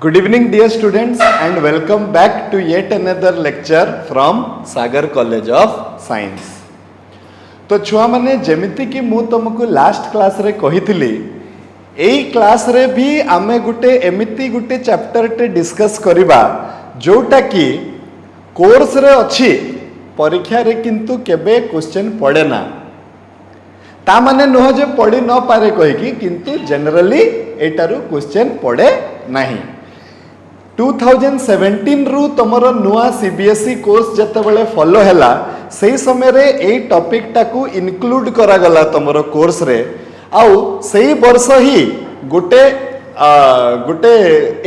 Good evening, dear students, and welcome back to yet another lecture from Sagar College of Science. तो छुआ माने जेमिति कि मु तुमको लास्ट क्लास रे कहिथिली एई क्लास रे भी आमे गुटे एमिति गुटे चैप्टर टे डिस्कस करिबा जोटा कि कोर्स रे अछि परीक्षा रे किंतु केबे क्वेश्चन पड़े ना ता माने नुह जे पड़ी न पारे कहि कि किंतु जनरली एटारु क्वेश्चन पड़े नाही 2017 रु तमर नुआ सीबीएसई कोर्स जतबेले फॉलो हैला सही समय रे ए टॉपिक टाकू इनक्लूड करा गला तमर कोर्स रे आउ सही वर्ष ही गोटे गोटे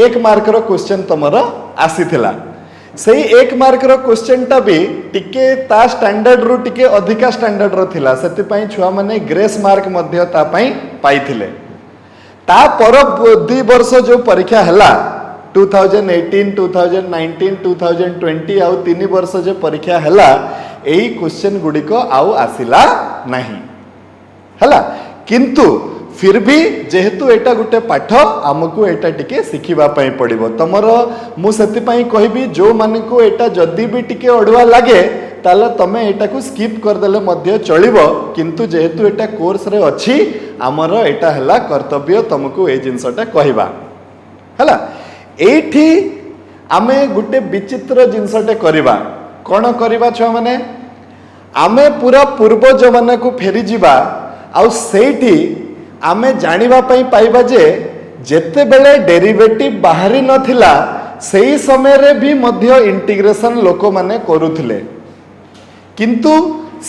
1 मार्क रो क्वेश्चन तमर आसीथिला सही 1 मार्क रो क्वेश्चन टा भी टिके ता स्टैंडर्ड रु टिके अधिका स्टैंडर्ड रो थिला सेति पई छुआ माने ग्रेस मार्क मध्य ता पई पाइथिले ता पर 2 वर्ष जो परीक्षा हैला 2018, 2019, 2020 आउ 3 वर्ष जो परीक्षा हैला एही क्वेश्चन गुडी को आउ आसिला नाही हैला किंतु फिर भी जेहेतु एटा गुटे पाठ आमको एटा टिके सिखिबा पई पड़िबो तमरो मु सेति पई कहबी जो माने को एटा जदी भी टिके अडुआ लागे ताले तमे एटा को स्किप कर देले मध्य चलिबो किंतु जेहेतु एटा कोर्स रे अछि हमरो एटा हैला कर्तव्य तुमको ए जिंसटा कहबा हैला एठी आमे गुटे विचित्र जिनसटे करिबा कोन करिबा छ माने आमे पूरा पूर्वज माने को फेरी जिबा आ सेठी आमे जानिबा पई पाइबा जे जेते बेले डेरिवेटिव बाहरी नथिला सेही समय रे भी मध्य इंटीग्रेशन लोक माने करूथिले किंतु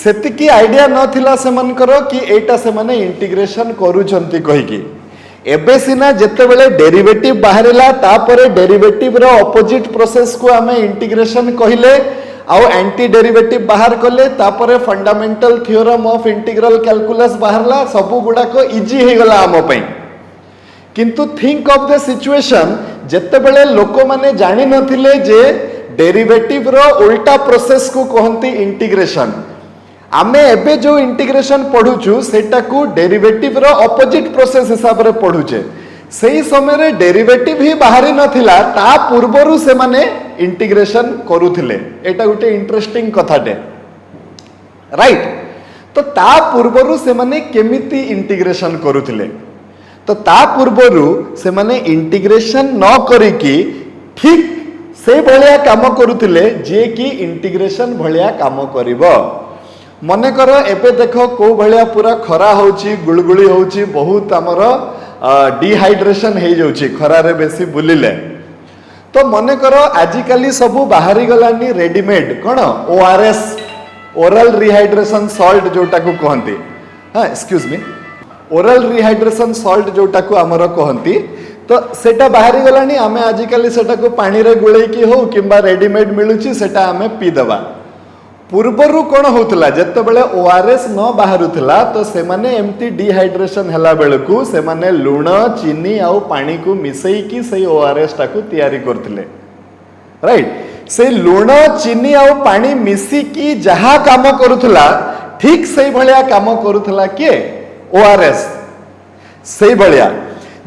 सेति की आईडिया नथिला से मनकर कि एटा से माने इंटीग्रेशन करूछंती कहि की एबे सिना जेते बेले डेरिवेटिव बाहरिला तापरे डेरिवेटिव रो ऑपोजिट प्रोसेस को हमें इंटीग्रेशन कहिले आउ एंटी डेरिवेटिव बाहर कले तापरे fundamental theorem of integral calculus बाहरला सबु गुडा को इजी हे गला हम पई किंतु थिंक ऑफ द सिचुएशन जेते बेले लोक माने जानि नथिले जे डेरिवेटिव रो उल्टा प्रोसेस को कहंती इंटीग्रेशन आमे एबे जो इंटीग्रेशन पढुचु सेटा को डेरिवेटिव रो ऑपोजिट प्रोसेस हिसाब रे पढुचे सही समय रे डेरिवेटिव ही बाहरी नथिला ता पूर्वरु से माने इंटीग्रेशन करूथिले एटा गुटे इंटरेस्टिंग कथाटे राइट तो ता पूर्वरु से माने केमिति इंटीग्रेशन करूथिले तो ता पूर्वरु से माने इंटीग्रेशन न करी की ठीक से भलिया काम करूथिले जे की इंटीग्रेशन भलिया काम करिवो मने कर एबे देखो को भलिया पूरा खरा होची गुलगुली होची बहुत हमर डिहाइड्रेशन हे जाउची खरा रे बेसी बुलिले तो मने कर आजिकाली सब बाहरी गलानी रेडीमेड कोन ओआरएस ओरल रिहाइड्रेशन सॉल्ट जोटा को कहंती हां excuse me oral rehydration salt जोटा को हमर कहंती तो सेटा बाहरी गलानी आमे आजिकाली सेटा को पानी रे गुळै की हो किबा रेडीमेड मिलुची सेटा आमे पी दबा पूर्वरु कौन होतला जत्ते बेले ओआरएस न बाहरुथला तो से माने एमती डिहाइड्रेशन हला बेलकु से माने लूण चीनी आउ पानी को मिसई की सही ओआरएस टाकू तैयारी करथिले राइट से लूण चीनी आउ पानी मिसी की जहा काम करूथला ठीक सही भलिया काम करूथला के ओआरएस सही भलिया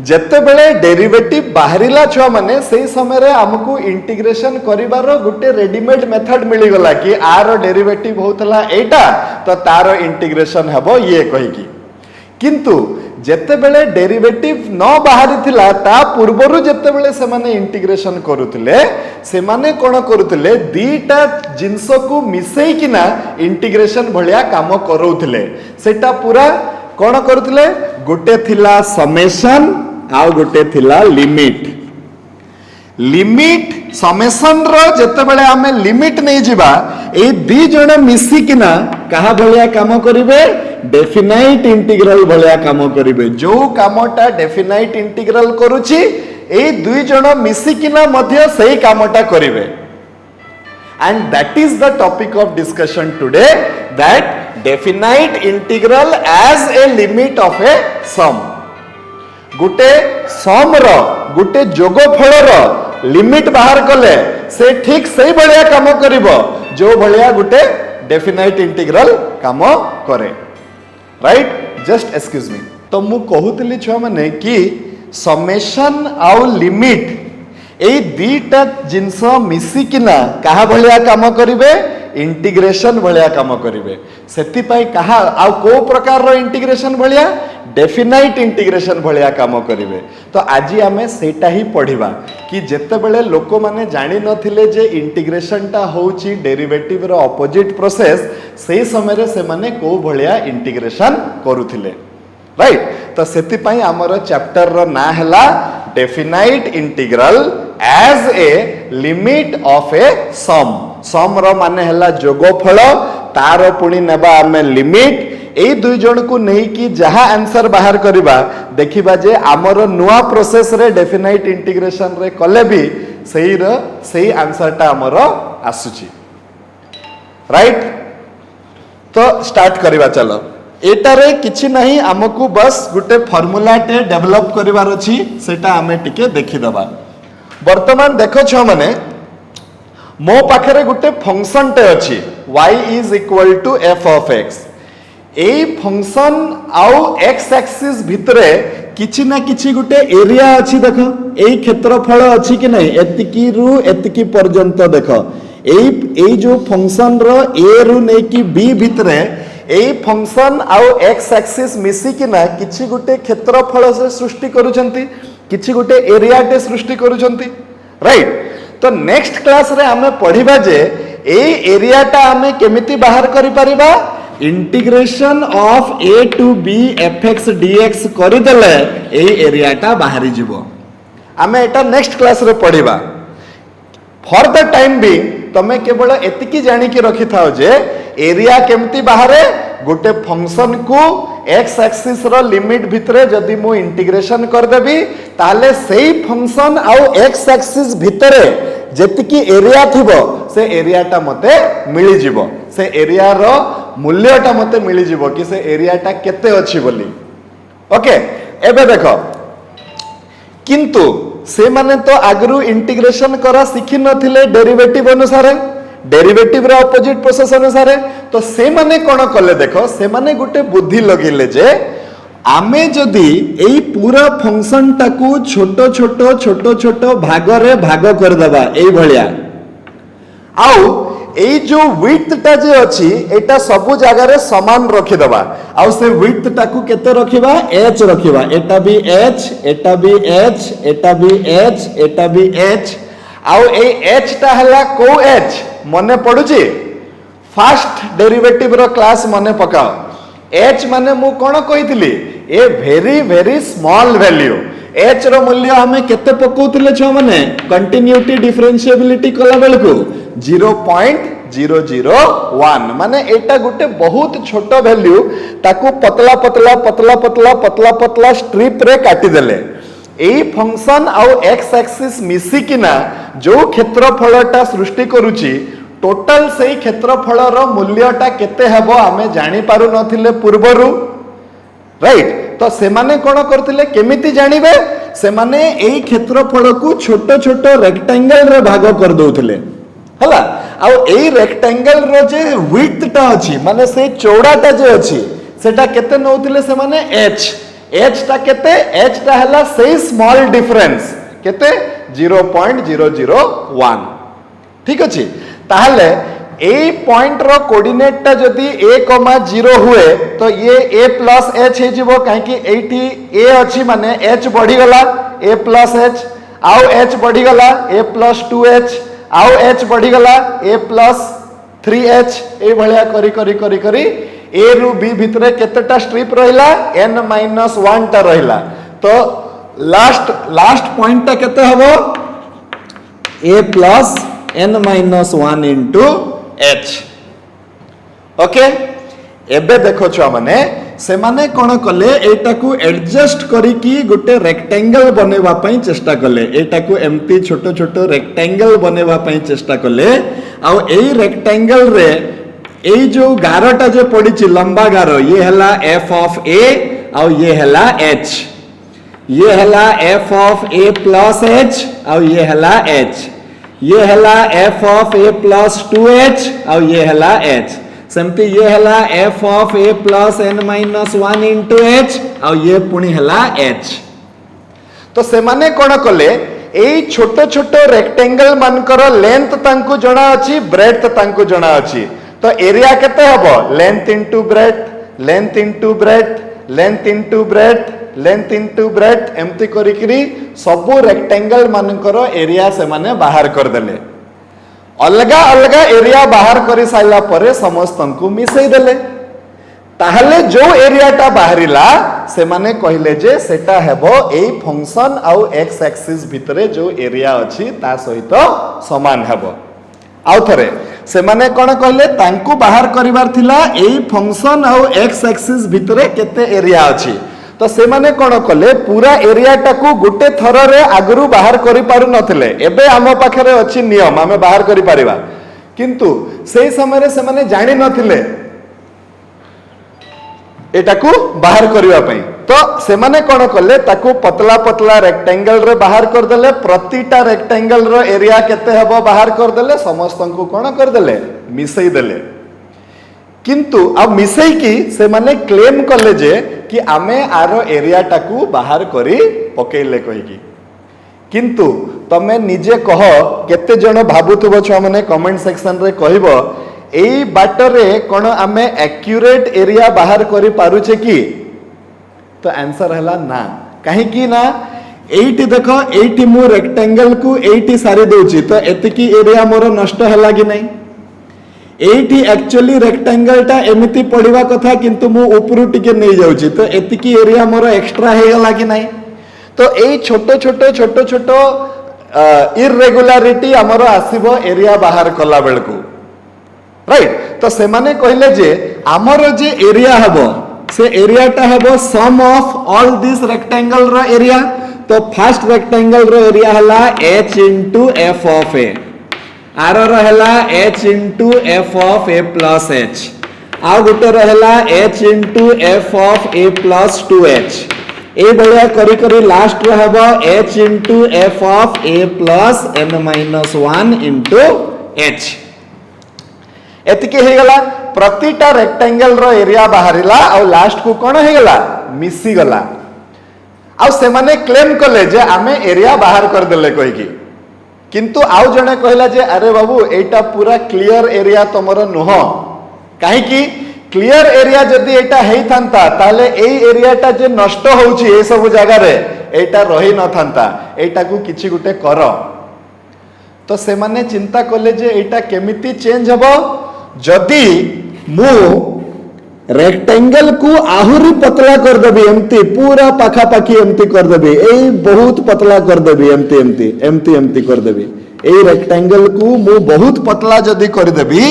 जेते बेले डेरिवेटिव बाहरिला छुआ माने सही समय रे हमकु इंटीग्रेशन करिवार गुटे रेडीमेड मेथड मिली गला कि आर डेरिवेटिव होतला एटा तो तार इंटीग्रेशन हबो ये कहि की किंतु जेते बेले डेरिवेटिव न बाहरिथिला ता पूर्वरु जेते बेले से माने इंटीग्रेशन करूथिले से माने कोन करूथिले दीटा जिंस को मिसई किना इंटीग्रेशन भलिया काम करूथिले सेटा पूरा कोन करूथिले गुटे थिला समेशन आउ गोटे थिला लिमिट लिमिट समेशन रो जते बेले हमें लिमिट नहीं जिबा ए दी जण मिसी किना कहा भलिया काम करिवे डेफिनाइट इंटीग्रल भलिया काम करिवे जो कामटा डेफिनाइट इंटीग्रल करूची ए दुई जण मिसी किना मध्य सही कामटा करिवे and that is the topic of discussion today that definite integral as a limit of a sum Gute some row Gute जोगफल row limit बाहर कले से ठीक सही भलिया काम करिवो जो भलिया गुटे डेफिनाइट इंटीग्रल काम करे राइट जस्ट एक्सक्यूज मी तो मु कहूतली छुआ माने कि समेशन आउ लिमिट एई दीटा जिनस मिसिकिना कहा भलिया काम करिवे इंटीग्रेशन भलिया काम करिवे सेति पई कहा आ को प्रकार रो इंटीग्रेशन भलिया डेफिनाइट इंटीग्रेशन भलिया काम करिवे। तो आज आमे सेटा ही पढ़िबा कि जेते बेले लोक माने जानि नथिले जे इंटीग्रेशन टा होउची डेरिवेटिव रो ऑपोजिट प्रोसेस सेही समय रे से माने को भलिया इंटीग्रेशन करूथिले राइट। तो सेति पई हमर चैप्टर रो ना हला definite integral as a limit of a sum रो माने हला जोगफल तार पुणी नेबा आमे लिमिट एई दुई जण को नहीं कि जहा आंसर बाहर करिबा देखिबा जे हमर नुआ प्रोसेस रे डेफिनाइट इंटीग्रेशन रे कले भी सही आंसर टा हमर आसुची राइट। तो स्टार्ट करिबा चलो एटारे किछि नहीं हमकु बस गुटे फार्मूला टे डेवलप करिवार अछि सेटा हमें टिके देखि दबा। वर्तमान देखो छ माने मो पाखरे गुटे फंक्शन टे अछि y is equal to f of x एई फंक्शन आउ x एक्सिस भितरे किछि ना किछि गुटे एरिया अछि देखो एई क्षेत्रफल अछि कि नहीं एतिकी रु एतिकी पर्यंत देखो एई जो फंक्शन रो a रु नै कि b भितरे एई फंक्शन आउ x एक्सिस मिसी कि ना किछि गुटे क्षेत्रफल से सृष्टि करूछंती किछि गुटे एरिया टे सृष्टि करूछंती राइट। तो नेक्स्ट क्लास रे हमें पढ़िबा जे एई एरिया टा हमें केमिति बाहर करि परिबा integration of a to b fx dx करि देले एई एरिया टा बाहरी जिवो हमें एटा नेक्स्ट क्लास रे पढ़िबा। फॉर द टाइम बी तमे केवल एतिकी जानि कि रखि थाओ जे एरिया केमती बाहरे गोटे फंक्शन को x एक्सिस रो लिमिट भितरे जदि मु इंटीग्रेशन कर देबी ताले सेही फंक्शन आउ x एक्सिस भितरे जेतिकी एरिया थिबो से एरिया टा मते मिली जिवो से एरिया रो मूल्य टा मते मिली जिवो कि से एरिया टा केते अछि बोली ओके। एबे देखो किंतु से माने तो आगरु इंटीग्रेशन करा सिखि नथिले डेरिवेटिव अनुसार डेरिवेटिव रे ऑपोजिट प्रोसेस अनुसार तो से माने कोन कले देखो से माने गुटे बुद्धि लगिले जे आमे जदि एई पूरा फंक्शन टाकू छोटो छोटो छोटो छोटो भाग रे भाग कर देबा एई भलिया आउ एई जो विड्थ टा जे अछि एटा सब जगह रे समान रखि देबा आउ से विड्थ टाकू केते रखिबा h रखिबा एटा भी h एटा भी h एटा भी h एटा भी h आउ एई h टा हला को h मने पडुची फर्स्ट डेरिवेटिव रो क्लास मने पकाओ h माने मु कोन कहितली a very very small value h रो मूल्य हमें केते पकोउतले छ माने कंटिन्यूटी डिफरेंशिएबिलिटी कला बेलको 0.001 माने एटा गुटे बहुत छोट वैल्यू ताकू पतला पतला पतला पतला पतला पतला स्ट्रिप रे काटी देले एई फंक्शन आउ x एक्सिस मिसी किना जो क्षेत्रफलटा सृष्टि करूची टोटल सेही क्षेत्रफलर मूल्यटा केते हेबो आमे जानि पारु नथिले पूर्वरु राइट। तो से माने कोन करथिले केमिति जानिबे से माने एई क्षेत्रफल को छोट छोट रेक्टेंगल रे भाग कर दउथिले हला आ एई रेक्टेंगल रो जे विड्थ टा अछि माने से चौड़ाटा जे अछि सेटा केते नउथिले से माने h टा केते h टा हला से स्मॉल डिफरेंस केते 0.001 ठीक अछि। ताहले ए पॉइंट रो कोऑर्डिनेट टा जदी a,0 हुए तो ये a प्लस h हे जिवो काहे कि एठी a अछि माने h बढ़ी गला a प्लस h आउ h बढ़ी गला a प्लस 2h आउ h बढ़ी गला a प्लस 3h ए भलिया करी करी करी करी a रु b भितरे केतेटा स्ट्रिप रहिला n-1 टा रहिला तो लास्ट पॉइंट टा केते हबो a plus n-1 into h okay. एबे देखो छुआ माने से माने कोन कले एटा को एडजस्ट करी की गुटे रेक्टेंगल बनेवा पई चेष्टा कले एटा को एम्पी छोटो छोटो रेक्टेंगल बनेवा पई चेष्टा कले आ एई रेक्टेंगल रे एई जो गारोटा जे पड़ी छि लंबा गारो ये हला f ऑफ a आ ये हला h ये हला f of a plus h आ ये हला h ये हला f of a plus 2h और ये हला h सेमती ये हला f of a plus n-1 into h और ये पुणी हला h। तो से माने कोन कले एई छोट छोट रेक्टेंगल मानकर लेंथ तांकु जणा अछि ब्रेड्थ तांकु जणा अछि तो एरिया केते हबो length into breadth length into breadth length into breadth length into breadth एमती करिकरी सबु रेक्टेंगल मानकर एरिया से माने बाहर कर देले अलगा अलगा एरिया बाहर कर साइला परे समस्त को मिसई देले ताहले जो एरियाटा बाहरिला से माने कहले जे सेटा हेबो एई फंक्शन आउ एक्स एक्सिस भितरे जो एरिया अछि ता सहित समान हेबो आउ थरे से माने कोन कहले तांकु बाहर करिवार थिला एई फंक्शन आउ एक्स एक्सिस भितरे केते एरिया अछि तो से माने कोन कले पूरा एरियाटा को गुटे थर रे आगरु बाहर करि पारु नथिले एबे हम पाखरे अछि नियम हमें बाहर करि पारिबा किंतु सेई समय रे से माने जानि नथिले एटाकू बाहर करिवा पई तो से माने कोन कले ताकू पतला पतला रेक्टेंगल रे बाहर कर देले प्रतिटा रेक्टेंगल रो एरिया केते हबो बाहर कर देले समस्त को कोन कर देले मिसई देले किंतु अब मिसई की से माने क्लेम कले जे कि आमे आरो एरिया टाकू बाहर करी पकेले कहि की किंतु तमे निजे कह केते जण भाबुथबो छ माने कमेंट सेक्शन रे कहबो एई बाटरे कोन आमे एक्यूरेट एरिया बाहर करि पारुछे की तो आंसर हला ना काहे की ना एइटी देखो एइटी मु रेक्टेंगल को एइटी सारी दोची तो एतिकी एरिया मोर नष्ट हला कि नहीं एइटी एक्चुअली रेक्टेंगल टा एमिति पड़िवा कथा किंतु मु ऊपरू टिके नै जाउची तो एतिकी एरिया मोर एक्स्ट्रा हे गला कि नहीं तो एई छोटो छोटो छोटो छोटो इरेगुलारिटी हमर आसीबो एरिया बाहर कला बेलकू राइट तो से माने कहले जे हमर जे एरिया हबो से एरिया टा हबो sum of all this rectangle रो एरिया तो फर्स्ट रेक्टेंगल रो एरिया हला h into f of a आर रहला h into f of a plus h आ गुटे रहला h into f of a plus 2h ए बलिया करी करी लास्ट रे हबो h into f of a plus n minus 1 into h एतिके हे गला प्रतिटा रेक्टेंगल रो एरिया बाहरिला और लास्ट को कोन हे गला मिसी गला आ से माने क्लेम कले जे आमे एरिया बाहर कर देले कहि की किंतु आउ जने कहला जे अरे बाबू एटा पूरा क्लियर एरिया तमरो नुह काहे की क्लियर एरिया जदी एटा हेई थांता ताले एई एरियाटा जे नष्ट होउची ए सब जगह रे एटा रही न थांता एटा को किछि गुटे कर तो से माने चिंता कले जे एटा केमिति चेंज हबो जदी मु रेक्टेंगल को आहुरी पतला कर देबी एमती पूरा पाखा पाखी एमती कर देबी एई बहुत पतला कर देबी एमती एमती एमती एमती कर देबी एई रेक्टेंगल को मु बहुत पतला जदी कर देबी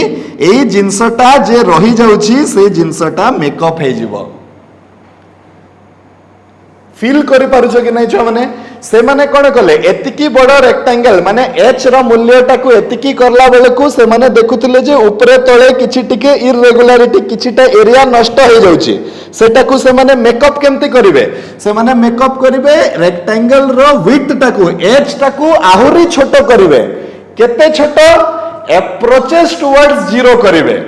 एई जिंसटा जे रही जाउची से जिंसटा मेकअप हे जिवो फील करि पारुछो कि नै छ माने से माने कोन कले एतिकी बड़ रेक्टेंगल माने h रो मूल्यटा को एतिकी करला बेले को से माने देखुतले जे ऊपरे तळे किछि टिके इरेगुलारिटी किछिटा एरिया नष्ट हो जाउची सेटा को से माने मेकअप केमती करिवे से माने मेकअप करिवे रेक्टेंगल रो विड्थ टा को h टा को आहुरी छोटो करिवे केते छोटो अप्रोचेस टुवर्ड्स जीरो करिवे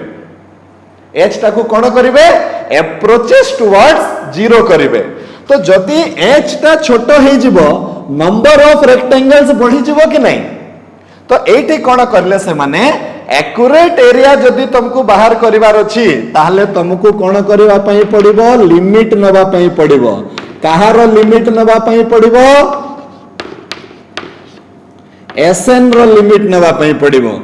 h टा को कोन करिवे अप्रोचेस टुवर्ड्स जीरो करिवे तो जदि h टा छोटो हे जिवो नंबर ऑफ रेक्टेंगल्स बढ़ी जिवो कि नहीं तो एठी कोन करले से माने एक्यूरेट एरिया जदि तुमको बाहर करिवार अछि ताहले तुमको कोन करिवा पई पड़िबो लिमिट नबा पई पड़िबो काहार लिमिट नबा पई पड़िबो एसएन रो लिमिट नबा पई पड़िबो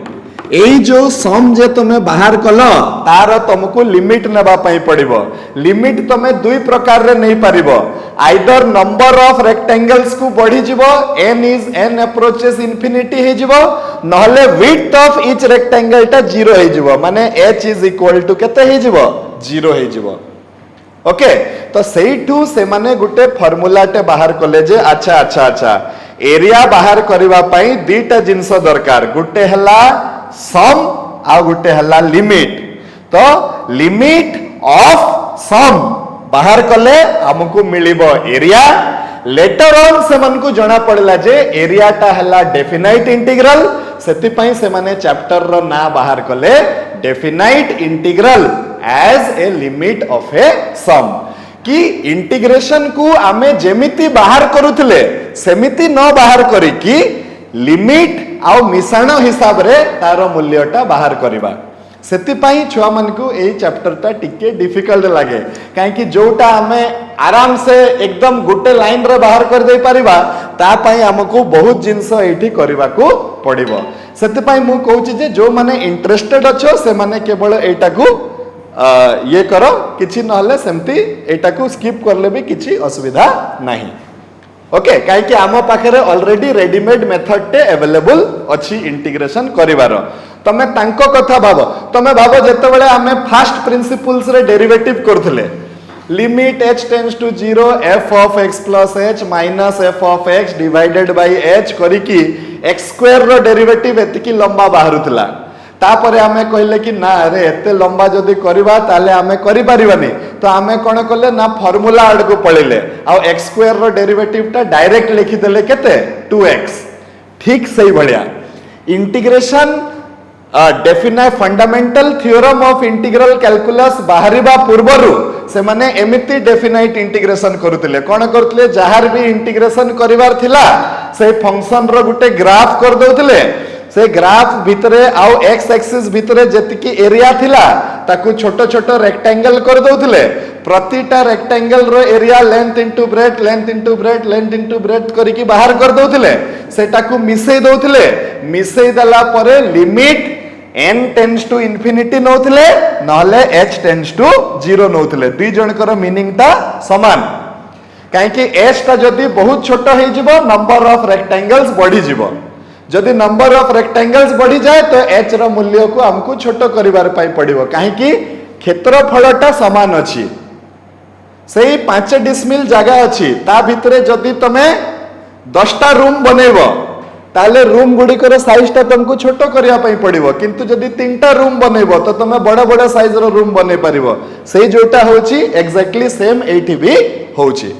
एई जो सम जे तमे बाहर कलो तार तुमको लिमिट नबा पई पड़िबो लिमिट तमे दुई प्रकार रे नहीं पारिबो आइदर नंबर ऑफ रेक्टेंगल्स को बढ़ी जिवो n अप्रोचेस इंफिनिटी हे जिवो नहले विड्थ ऑफ ईच रेक्टेंगल टा जीरो हे जिवो माने h इज इक्वल टू केते हे जिवो जीरो हे जिवो ओके तो सेइठू से माने गुटे फार्मूला टे बाहर कले जे अच्छा अच्छा अच्छा एरिया बाहर करबा पई दीटा जिंस दरकार गुटे हला सम आ गुटे हला लिमिट तो लिमिट ऑफ सम बाहर कले हमको मिलिबो एरिया लेटर ऑन से मन को जणा पड़ला जे एरिया टा हला डेफिनाइट इंटीग्रल सेति पई से माने चैप्टर रो ना बाहर कले definite integral as a limit of a sum कि इंटीग्रेशन को आमे जेमिति बाहर करुथिले सेमिति न बाहर करी कि लिमिट आउ मिश्रण हिसाब रे तार मूल्यटा बाहर करिबा सेतिपाई छुआ मन को ए चैप्टरटा टिके डिफिकल्ट लागे काहे जोटा आमे आराम से एकदम गोटे लाइन रे बाहर कर दे परिबा ता पाई हमको बहुत जिंस एठी करबा को पड़िबो सेतिपाई मु कहूची जे जो माने इंटरेस्टेड अछो से माने केवल एटा को ये करो किछि नहले सेमती एटा को स्किप करले भी किछि असुविधा नाही ओके काहे कि आम पाखरे ऑलरेडी रेडीमेड मेथड टे अवेलेबल अछि इंटीग्रेशन करिवार तमे तांको कथा भाबो तमे भाबो जते बेले हमें फर्स्ट प्रिंसिपल्स रे डेरिवेटिव करथले limit h tends to 0 f of x plus h minus f of x divided by h करी कि x स्क्वायर रो डेरिवेटिव एतिकी लंबा बाहरुतला तापरे आमे कहले कि ना अरे एते लंबा जदी करबा ताले आमे करि परिबानी तो आमे कोन कले ना फार्मूला आड को पळिले आ x स्क्वायर रो डेरिवेटिव ता डायरेक्ट लिखि देले केते 2x ठीक सही भलिया integration definite fundamental theorem of integral calculus बाहरिबा पूर्वरु से माने एमिति डेफिनाइट इंटीग्रेशन करुतिले कोन करतिले जहार भी इंटीग्रेशन करिवार थिला से फंक्शन रो गुटे ग्राफ कर दउतिले से ग्राफ भितरे आउ एक्स एक्सिस भितरे जतिकी एरिया थिला ताकू छोटो छोटो रेक्टेंगल कर दउतिले प्रतिटा रेक्टेंगल रो area length into breadth length into breadth length into breadth करिकी बाहर कर दउतिले सेटाकू मिसै दउतिले मिसै दला परे limit n tends to infinity नउतिले नहले h टेंड्स टू 0 नउतिले दुई जनकर मीनिंग ता समान काहे कि h ता जदी बहुत छोटो हे जिवो नंबर ऑफ रेक्टेंगल्स बढ़ी जिवो जदि नंबर ऑफ रेक्टेंगल्स बढ़ी जाए तो h रो मूल्य को हमको छोटो करिवार पाई पड़िबो काहे कि क्षेत्रफलटा समान अछि सेही 5 डिसमिल जगह अछि ता भितरे जदि तमे 10टा रूम बनेइबो ताले रूम गुडी करे साइज ता तुमको छोटो करिया पाई पड़िबो किंतु जदि 3टा रूम बनेइबो तो तमे बड़ा बड़ा साइज रो रूम बने परिबो सेही जोटा होछि एग्जैक्टली सेम एठी भी होछि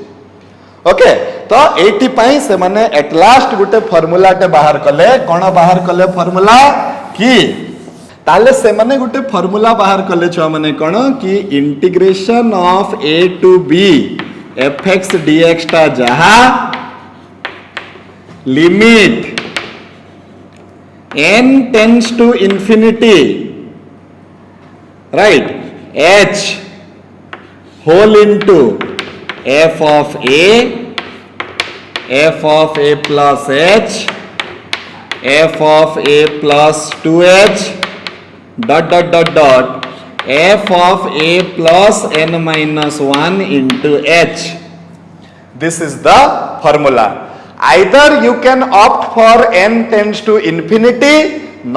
ओके तो एटी पाई से माने एट लास्ट गुटे फार्मूला टे बाहर कले कोन बाहर कले फार्मूला कि ताले से माने गुटे फार्मूला बाहर कले छ माने कोन कि integration of a to b fx dx ता जहा limit n tends to infinity right h whole into f of a plus h f of a plus 2h dot dot dot dot f of a plus n minus 1 into h this is the formula either you can opt for n tends to infinity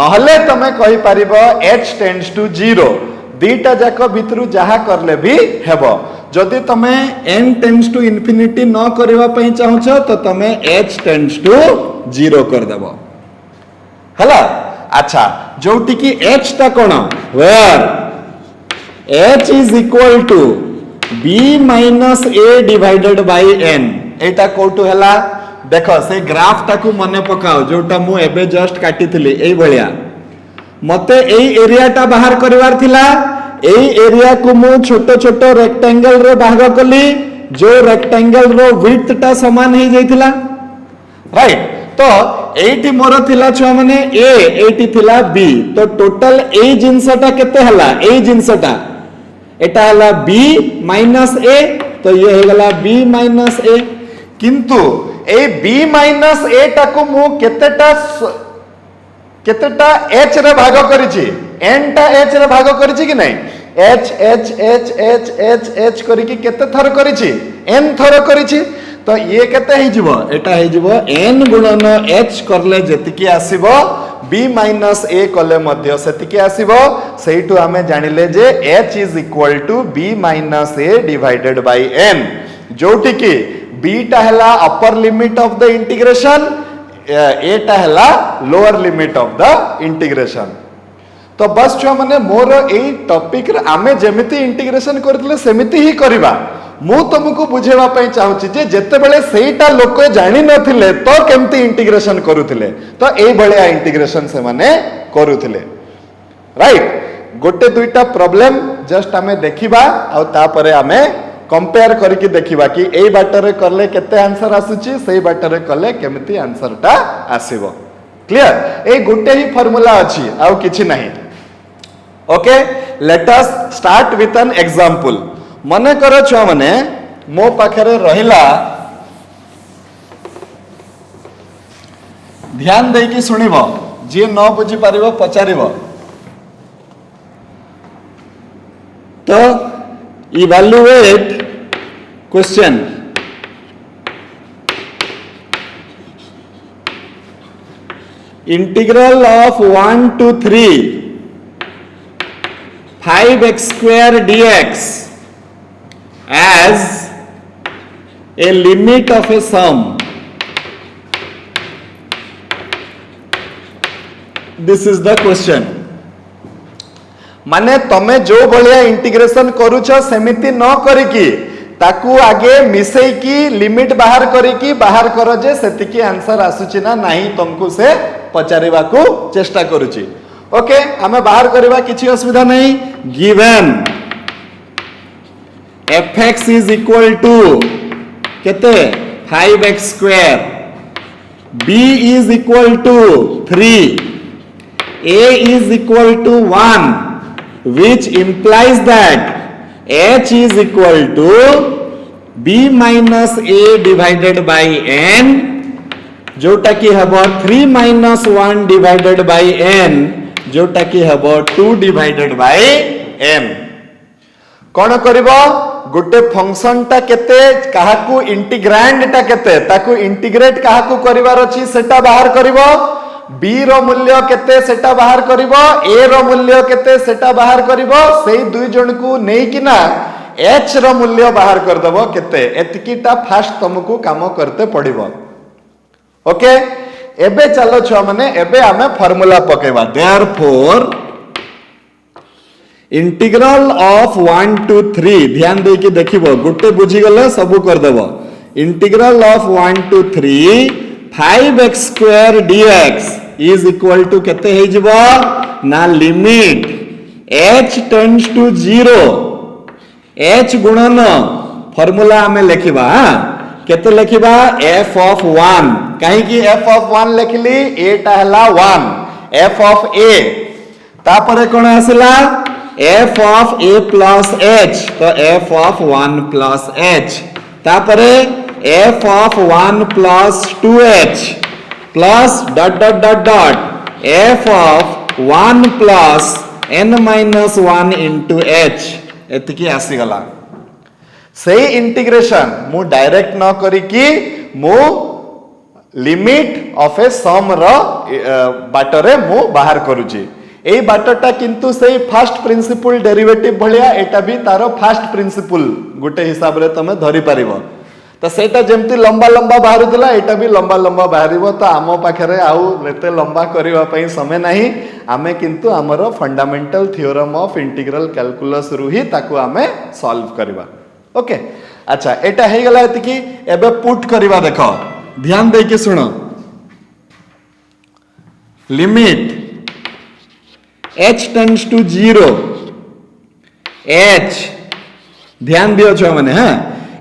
नहले तमे कहि परिबो h tends to 0 दीटा जाक भितरु जहा करले भी हेबो जदि तमे n टेंड्स टू इंफिनिटी न करबा पई चाहछ तो तमे h टेंड्स टू 0 कर देबो हला अच्छा जोटी की h ता कोन where h is equal to b minus a divided by n एटा कोटू हला देखो से ग्राफ ताकू मने पकाओ जोटा मु एबे जस्ट काटिथिली एई भलिया मते एई एरिया ता बाहर करवार थिला एई एरिया को मु छोटो छोटो रेक्टेंगल रे भाग कली जो रेक्टेंगल रो विड्थ ता समान हे जाइथिला राइट तो एटी मोर थिला छ माने a एटी थिला b तो टोटल ए जिंसटा केते हला ए जिंसटा एटा हला b माइनस a तो ये हे गला b माइनस a किंतु ए b माइनस a टाको मु केतेटा h रे भाग करिछि n टा h रे भाग करिछि कि नै h h h h h h करि कि केते थर करिछि n थर करिछि तो ये केते हे जिवो एटा हे जिवो n गुणन h करले जेतिकी आसीबो b माइनस a कले मध्य सेतिकी आसीबो सेइटु हमें जानिले जे h is equal to b minus a divided by n जोटी की b टा हला upper limit of the integration a टा हला lower limit of the integration तो बस छुआ माने मोर ए टॉपिक रे आमे जेमिति इंटीग्रेशन करथिले सेमिति ही करबा मु तुमको बुझेवा पई चाहूची जे जते बेले सेईटा लोक जानि नथिले तो केमति इंटीग्रेशन करूथिले तो एई बळिया इंटीग्रेशन से माने करूथिले राइट गोटे दुईटा प्रॉब्लम जस्ट आमे देखिबा आ ता परे आमे कंपेयर करके देखिबा कि एई बाटरे करले केते आंसर आसुची सेई बाटरे करले केमिति आंसर टा आसीबो clear A Gute he formula अछि आउ किछि नाही okay let us start with an example मने करो छुआ माने मो पाखरे रहिला ध्यान दे कि सुनिबो जे न बुझी पारिबो पचारिबो तो evaluate question integral of 1 to 3 5x square dx as a limit of a sum. This is the question. माने तमे जो भलिया इंटीग्रेशन करूछ सेमिति न करिकी ताकू आगे मिसेकी लिमिट बाहर करिकी बाहर करो जे सेतिकी आंसर आसुची ना नाही तुमको से पचारिबा को चेष्टा करूची ओके हमें बाहर करवा किसी असुविधा नहीं given fx is equal to केते 5x square b is equal to 3 a is equal to 1 which implies that h is equal to b minus a divided by n जोटा कि हबो 3 minus 1 divided by n जोटा कि हबो 2 divided by n कोन करबो गुटे function टा केते काहाकू integrand टा केते ताकू इंटीग्रेट काहाकू करिवार अछि सेटा बाहर करबो b रो मूल्य केते सेटा बाहर करबो a रो मूल्य केते सेटा बाहर करबो सेही दुई जन को नै किना h रो मूल्य बाहर कर दबो केते एतकीटा फास्ट तुमको काम करते पड़िबो ओके एबे चलो छुआ माने एबे हमें फार्मूला पकेबा देयरफॉर इंटीग्रल ऑफ 1 to 3 ध्यान दे कि देखिबो गुटे बुझी गले सब कर देबो integral of 1 to 3 5x square dx is equal to केते हे जिवो ना limit h tends to 0 h गुणन फार्मूला हमें लिखिबा केते लिखिबा f of 1 कहीं की f of 1 लिखली a टा हला 1 f of a तापरे कोन आसला f of a plus h तो f of 1 plus h तापरे f of 1 plus 2h plus dot dot dot dot f of 1 plus n minus 1 into h एतकी आसी गला सही इंटीग्रेशन मु डायरेक्ट न करी कि मु लिमिट ऑफ ए सम रो बाटरे मु बाहर करूची एई बाटटा किंतु सही फर्स्ट प्रिंसिपल डेरिवेटिव भलिया एटा भी तारो फर्स्ट प्रिंसिपल गुटे हिसाब रे तमे धरि पारिबो तो सेटा जेमति लंबा लंबा बाहरुतला एटा भी लंबा लंबा बाहरिबो तो आमो पाखरे आउ एते लंबा करिवा पई समय नाही आमे किंतु हमरो fundamental theorem of integral calculus रु ही ताकू आमे सॉल्व करबा ओके अच्छा एटा हे गला एतिकी एबे पुट करबा देखो ध्यान दे के सुनो limit h tends to 0 h ध्यान दियो छ माने हां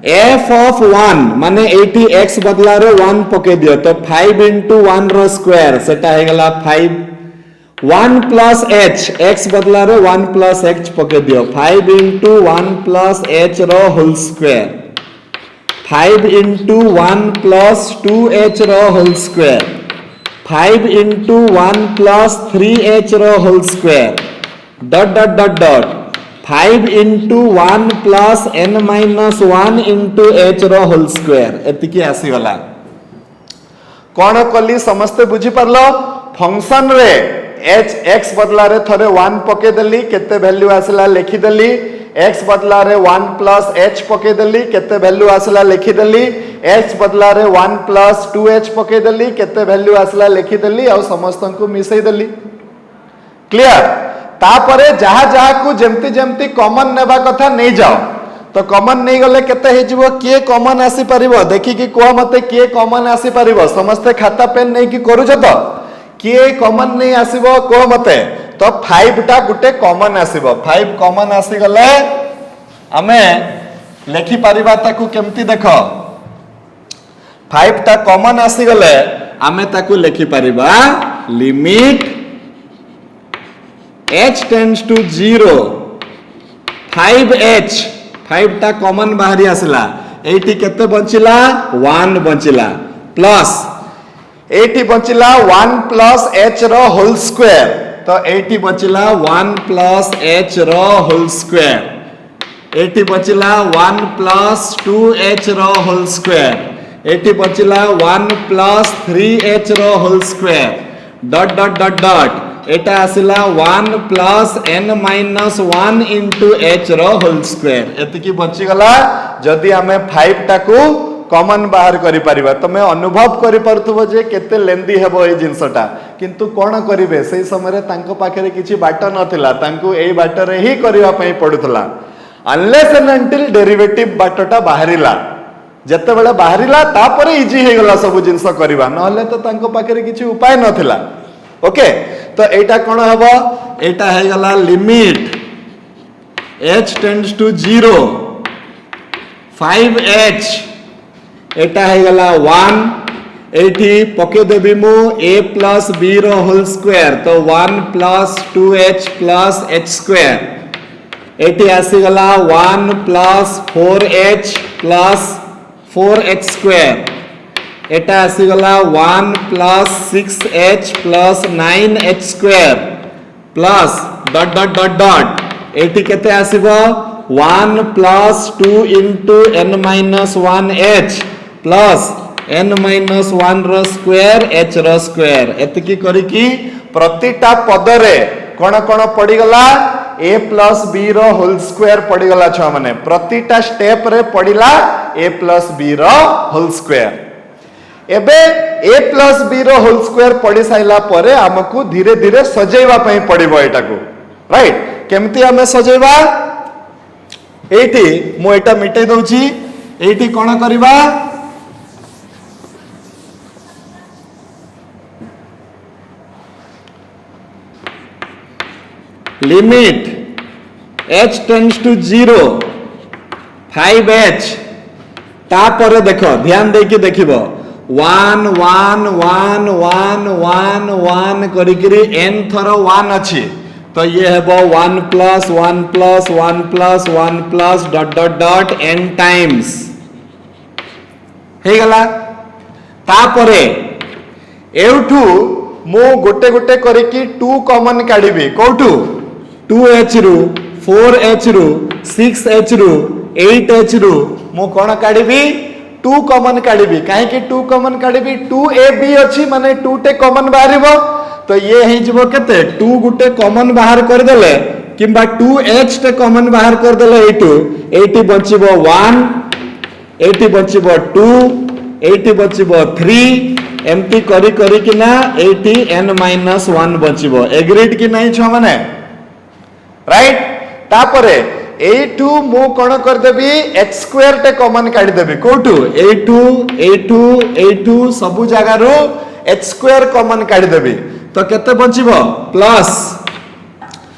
f of 1 माने 80x बदला रे 1 पके दियो तो 5 into 1 रो स्क्वायर सेटा हे गला 5 1 plus h x बदला रे 1 plus h पके दियो 5 into 1 plus h रो whole square 5 into 1 plus 2h रो whole square 5 into 1 plus 3h रो whole square dot dot dot dot 5 into 1 plus n minus 1 into h रो होल स्क्वायर एतिकी आसी गला कोन कली समस्त बुझी परलो फंक्शन रे h x बदला रे थरे 1 पके देली केते वैल्यू आसला लिखि देली x बदला रे 1 plus h पके देली केते वैल्यू आसला लिखि देली h बदला रे 1 plus 2h पके देली केते वैल्यू आसला लिखि देली आ समस्त को मिसई देली क्लियर तापरे जहा जहा को जेमती जेमती कॉमन नेबा कथा नहीं जाओ तो कॉमन नहीं गले केते हे जिवो के कॉमन आसी परिबो देखि कि को मते के कॉमन आसी परिबो समस्त खाता पेन नहीं कि करू जतो के कॉमन नहीं आसीबो को मते तो 5 टा गुटे कॉमन आसीबो 5 कॉमन आसी गले हमें लेखि परिबा ताकू केमती देख 5 टा कॉमन आसी गले आमे ताकू लेखि परिबा limit h tends to 0 5h 5 टा कॉमन बाहरी आसिला एठी केते बंचिला 1 बंचिला प्लस एठी बंचिला 1 प्लस h रो होल स्क्वायर तो एठी बंचिला 1 प्लस h रो होल स्क्वायर एठी बंचिला 1 प्लस 2h रो होल स्क्वायर एठी बंचिला 1 प्लस 3h रो whole square dot dot dot dot एटा आसिला 1 plus n minus 1 into h रो होल स्क्वायर एतिकी बंची गला जदि आमे 5 टाकू कॉमन बाहर करि परिबा तमे अनुभव करि परथबो जे केते लेंदी हेबो ए जिंसटा किंतु कोन करिवे सेही समय रे तांको पाखरे किछि बाट नथिला तांको एई बाटरे ही करिवा पई पडुतला अनलेस एंड अंटिल डेरिवेटिव बाटटा बाहरिला जते बेले बाहरिला तापरे इजी हे गला सब जिंस करिवा नहले तो तांको पाखरे किछि उपाय नथिला ओके तो एटा कोन हबो एटा हे गला limit h tends to 0 5h एटा है गला 1 एठी पके देबी मु a प्लस b रो होल स्क्वायर तो 1 plus 2h plus h square एठी आसी गला 1 plus 4h plus 4h square एटा आसी गला 1 plus 6h plus 9h square plus dot dot dot dot एठी केते आसीबो 1 plus 2 into n minus 1h plus n minus 1 रो स्क्वायर h रो स्क्वायर एतकी करी कि प्रतिटा पदरे कोन कोन पड़ी गला a प्लस b रो होल स्क्वायर पड़ी गला छ माने प्रतिटा स्टेप रे पड़िला a प्लस b रो होल स्क्वायर एबे a प्लस b रो होल स्क्वायर पड़ी साइला परे हमकु धीरे धीरे सजेवा पई पड़िबो एटाकू राइट केमती हमें सजेवा एठी मो एटा मिटे दउची एठी कोन करबा limit h tends to 0 5h तापर देखो ध्यान दे के देखिबो 1 1 1 1 1 1 करी करी n थरो 1 अछि तो ये हेबो 1 plus 1 plus 1 plus 1 plus dot dot dot n times हे गला तापरे एउठू मो गोटे गोटे करी कि 2 कॉमन काढिबी कोठू 2h रु 4h रु 6h रु 8h रु मो कोन काढिबी 2 कॉमन काढिबी काहे कि 2 कॉमन काढिबी 2ab अछि माने 2 टे कॉमन बाहरिबो तो ये हे जिवो केते 2 गुटे कॉमन बाहर कर देले किबा 2h टे कॉमन बाहर कर देले एटी बचिबो 1 एटी बचिबो 2 एटी बचिबो 3 एमटी करी करी कि ना एटी n माइनस 1 बचिबो एग्रीड कि नहीं छ माने राइट तापरे एठू मु कोन कर देबी h स्क्वायर टे कॉमन काढी देबी कोठू एठू सब जगह रो h स्क्वायर कॉमन काढी देबी तो केते बचिबो प्लस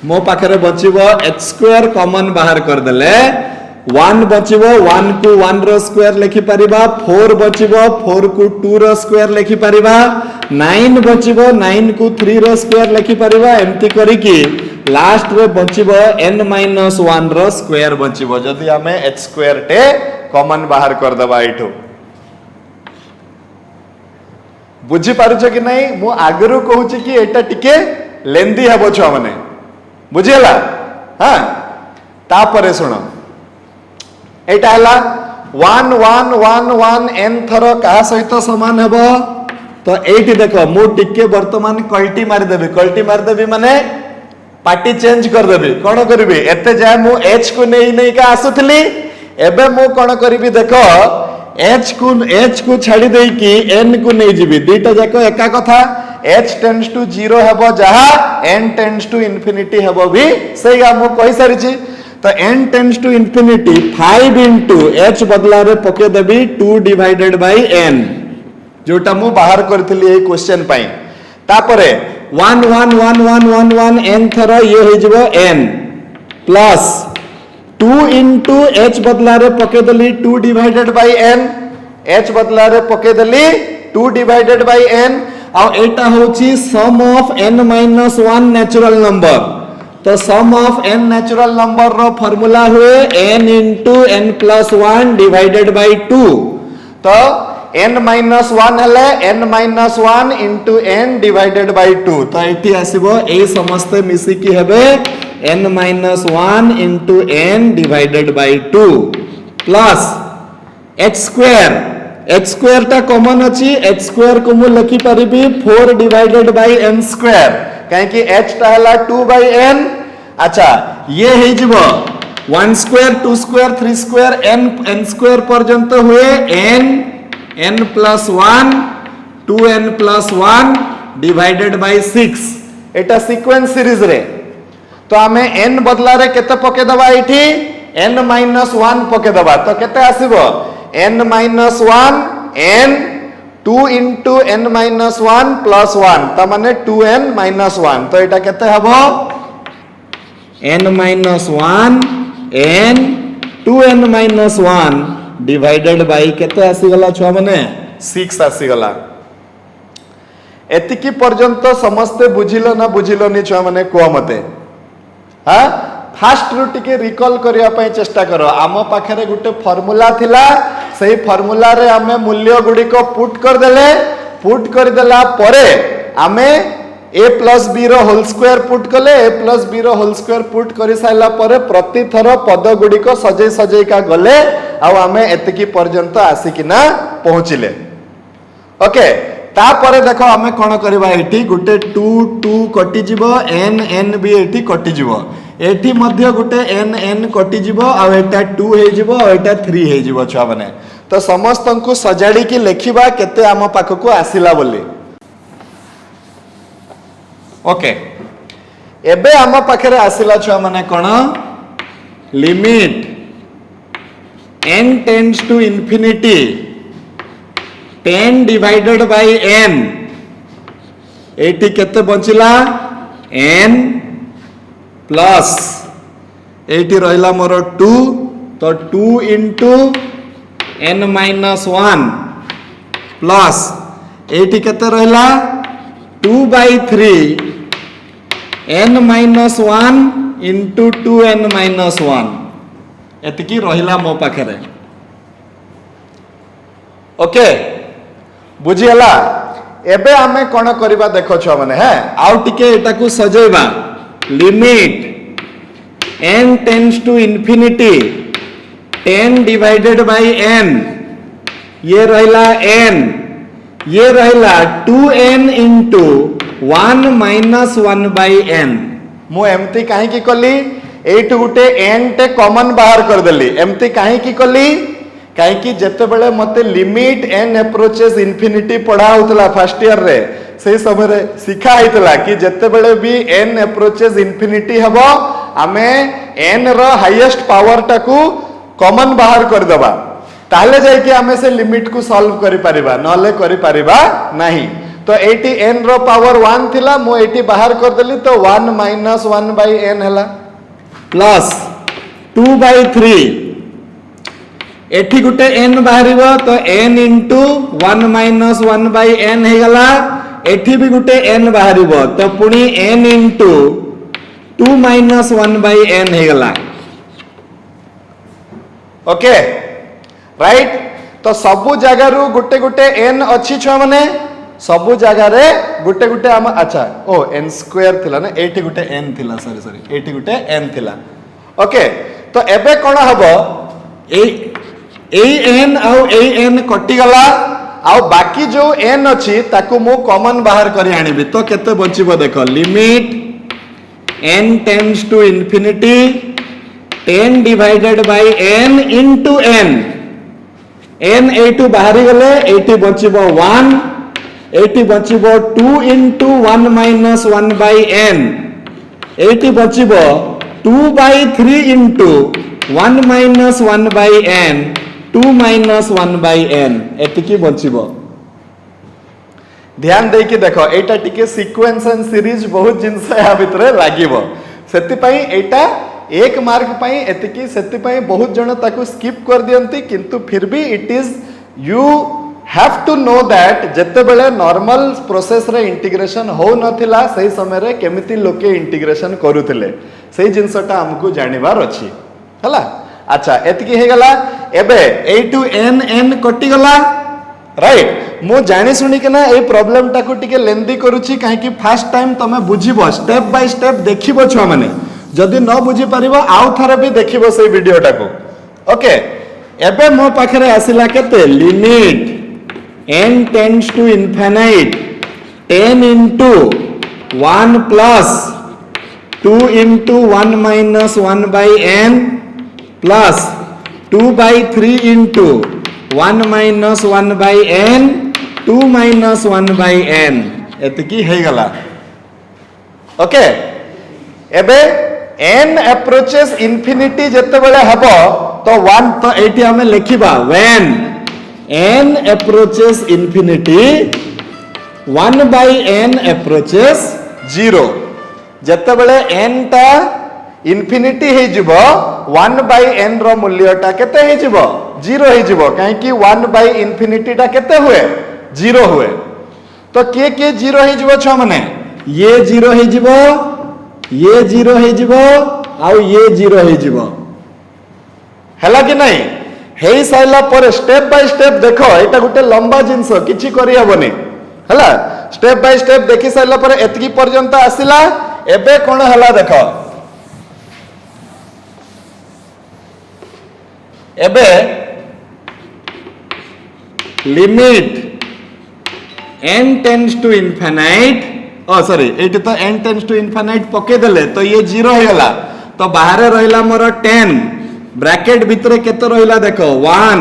मो पाखरे बचिबो h स्क्वायर कॉमन बाहर कर देले 1 बचिबो 1 को 1 रो स्क्वायर लिखि परिबा 4 बचिबो 4 को 2 रो स्क्वायर लिखि परिबा 9 बचिबो 9 को 3 रो स्क्वायर लिखि परिबा एम्ति करी कि लास्ट रे बचिबो n माइनस 1 रो स्क्वायर बचिबो जदी हमें h स्क्वायर टे कॉमन बाहर कर दबा इठो बुझी पारुछ कि नहीं मु आगरु कहूची कि एटा टिके लेंदी हेबो छ माने बुझिला हां तापरे सुनो एटा हला 1 1 1 1 n थरो का सहित समान हेबो तो एठी देखो मु टिके वर्तमान कल्टी मार देबी माने पार्टी चेंज कर देबी कोन करबी एते जाय मु h को नहीं का आसुथली एबे मु कोन करबी देखो h को छाड़ी देई कि n को नहीं जीबी दुईटा जाको एका कथा h टेंड्स टू 0 हेबो जहा n टेंड्स टू इंफिनिटी हेबो भी सेगा मु कहि सारिची तो n tends to infinity 5 into h बदला रे पके देबी 2 डिवाइडेड बाय n जोटा मु बाहर करथिली ए क्वेश्चन पई तापरे 1 1 1 1 1 1 n थरो ये हो जबो n प्लस 2 into h बदला रे पके दली 2 divided by n, h बदला रे पके दली 2 divided by n, आ एटा होची sum of n minus 1 natural number. तो sum of n natural number रो फार्मूला हुए n into n plus 1 divided by 2। तो n minus 1 हेले n minus 1 into n divided by 2। तो एटी आसीबो ए समस्ते मिसी की हेबे n minus 1 into n divided by 2 plus h square टा कॉमन अछि, h square को मु लिखि परिबी 4 divided by n square काहे कि h टा हला 2 by n। अच्छा ये हे जिवो 1 square 2 square 3 square n square पर्यंत हुए n plus 1 2n plus 1 divided by 6। Etah sequence series रे तो आमे n बदला रे केते पके दबा एठी n minus 1 पके दबा। तो केते आसीबो n minus 1 n 2 into n minus 1 plus 1 त माने 2n minus 1। तो एटा केते हबो n minus 1 n 2n minus 1 divided by केते आसी गला छुआ माने 6 आसी गला। एतिकी पर्यंत समस्ते बुझिलो ना बुझिलो नि छुआ माने को मते हाँ फास्ट रु टिके रिकॉल करिया पई चेष्टा करो। आम पाखरे गुटे फार्मूला थिला, सही फार्मूला रे आमे मूल्य गुडी को पुट कर देला परे आमे a plus b रो होल स्क्वायर पुट कले, a plus b रो होल स्क्वायर पुट करि साइला परे प्रति थर पद गुडी को सजै का गले आ आमे एतिकी पर्यंत आसिकिना पहुँचिले। ओके तापरे देखो आमे कोन करबा एठी गुटे 2 2 कटि जिवो n भी एठी कटि जिवो, एठी मध्य गुटे n कटि जिवो आ एटा 2 हे जिवो आ एटा 3 हे जिवो छुआ माने। तो समस्त को सजाड़ी की लेखिबा केते आम पाखकु आसिला बोली। ओके एबे आम पाखरे आसिला छुआ माने कोन limit n tends to infinity 10 divided by n एटी केते बंचिला n प्लस एटी रहिला मोर 2 तो 2 into n minus 1 plus eighty केते रहिला 2 by 3 n minus 1 into 2n minus 1 एतिकी रहिला मो पाखरे। ओके बुझियला एबे आमे कोन करबा देखो छ माने है आउ टिके एटा को सजेबा limit n tends to infinity 10 divided by n ये रहिला n ये रहिला 2n into 1 minus 1 by n। मु एमती काहे की कली एट गुटे n टे कॉमन बाहर कर देली। एमती काहे की कली काहे कि जेते बेले मते लिमिट n अप्रोचेस इंफिनिटी पढ़ा होतला फर्स्ट ईयर रे से समय रे सिखा हितला कि जेते बेले भी n अप्रोचेस इंफिनिटी हबो आमे n रो हाईएस्ट पावर टाकू कॉमन बाहर कर दबा ताले जाय कि आमे से लिमिट को सॉल्व करि परिबा नले करि परिबा नाही। तो एटी n रो पावर 1 थिला मो एटी बाहर कर देली तो 1 minus 1 by n हला प्लस 2 by 3 एठी गुटे n बाहरिबो तो n into 1 minus 1 by n हे गला एठी भी गुटे n बाहरिबो तो पुनी n into 2 minus 1 by n हे गला। ओके राइट तो सबु जगह रु गुटे गुटे n अछि छ माने सबु जगह रे गुटे गुटे हम अच्छा ओ n स्क्वायर थिला ना एठी गुटे n थिला सॉरी एठी गुटे n थिला। ओके तो एबे कोन हबो ए n आउ ए n कटि गला आउ बाकी जो n अछि ताकू मु कॉमन बाहर करी आनिबी तो केते बचिबो देखो limit n tends to infinity 10 divided by n into n एटू बाहरी गले एटी बचिबो 1 एटी बचिबो 2 into 1 minus 1 by n एटी बचिबो 2 by 3 into 1 minus 1 by n 2 minus 1 by n एतिकी बचिबो। ध्यान दे कि देखो एटा टिके सीक्वेंस एंड सीरीज बहुत जिंस या भितरे लागिबो सेति पई एटा एक मार्क पाई एतिकी सेति पाई बहुत जन ताकू स्किप कर दियंती किंतु फिर भी it is you have to know that जते बेले नॉर्मल प्रोसेस रे इंटीग्रेशन हो नथिला सही समय रे केमिति लोके इंटीग्रेशन करूथिले सही जिंसटा हमकु जानिबार अछि हला। अच्छा एतिकी हे गला एबे a to n कटि गला राइट। मु जानि सुनी के ना ए प्रॉब्लम टाकू टिके लेंदी करूची काहे कि फर्स्ट टाइम तमे बुझिबो स्टेप बाय स्टेप देखिबो छुआ माने जदि न बुझी परिबो आउ थरे भी देखिबो से वीडियो टाकू ओके। एबे मो पाखरे आसिला केते limit n tends to infinite 10 into 1 plus 2 into 1 minus 1 by n plus 2 by 3 into 1 minus 1 by n 2 minus 1 by n एतकी हे गला ओके। एबे n approaches infinity जते बेले हबो तो 1 तो एठी हमें लिखिबा when n approaches infinity 1 by n approaches 0 जते बेले n ता इन्फिनिटी हे जिवो 1 by n रो मूल्य टा केते हे जिवो 0 हे जिवो काहे कि 1 by इन्फिनिटी टा केते हुए 0 हुए तो के 0 हे जिवो छ माने ये 0 हे जिवो ये 0 हे जिवो आ ये 0 हे जिवो हैला कि नहीं हे साइला पर स्टेप बाय स्टेप देखो एटा गुटे लंबा जिंस किछि करि हबनी हैला। स्टेप बाय स्टेप देखि साइला पर एतकी पर्यंत आसिला एबे कोन हला देखो एबे limit n tends to infinite sorry eighty तो n tends to infinite पके देले तो ये 0 हे गला तो बाहर रहिला मोर 10 ब्रैकेट भितरे केते रहिला देखो 1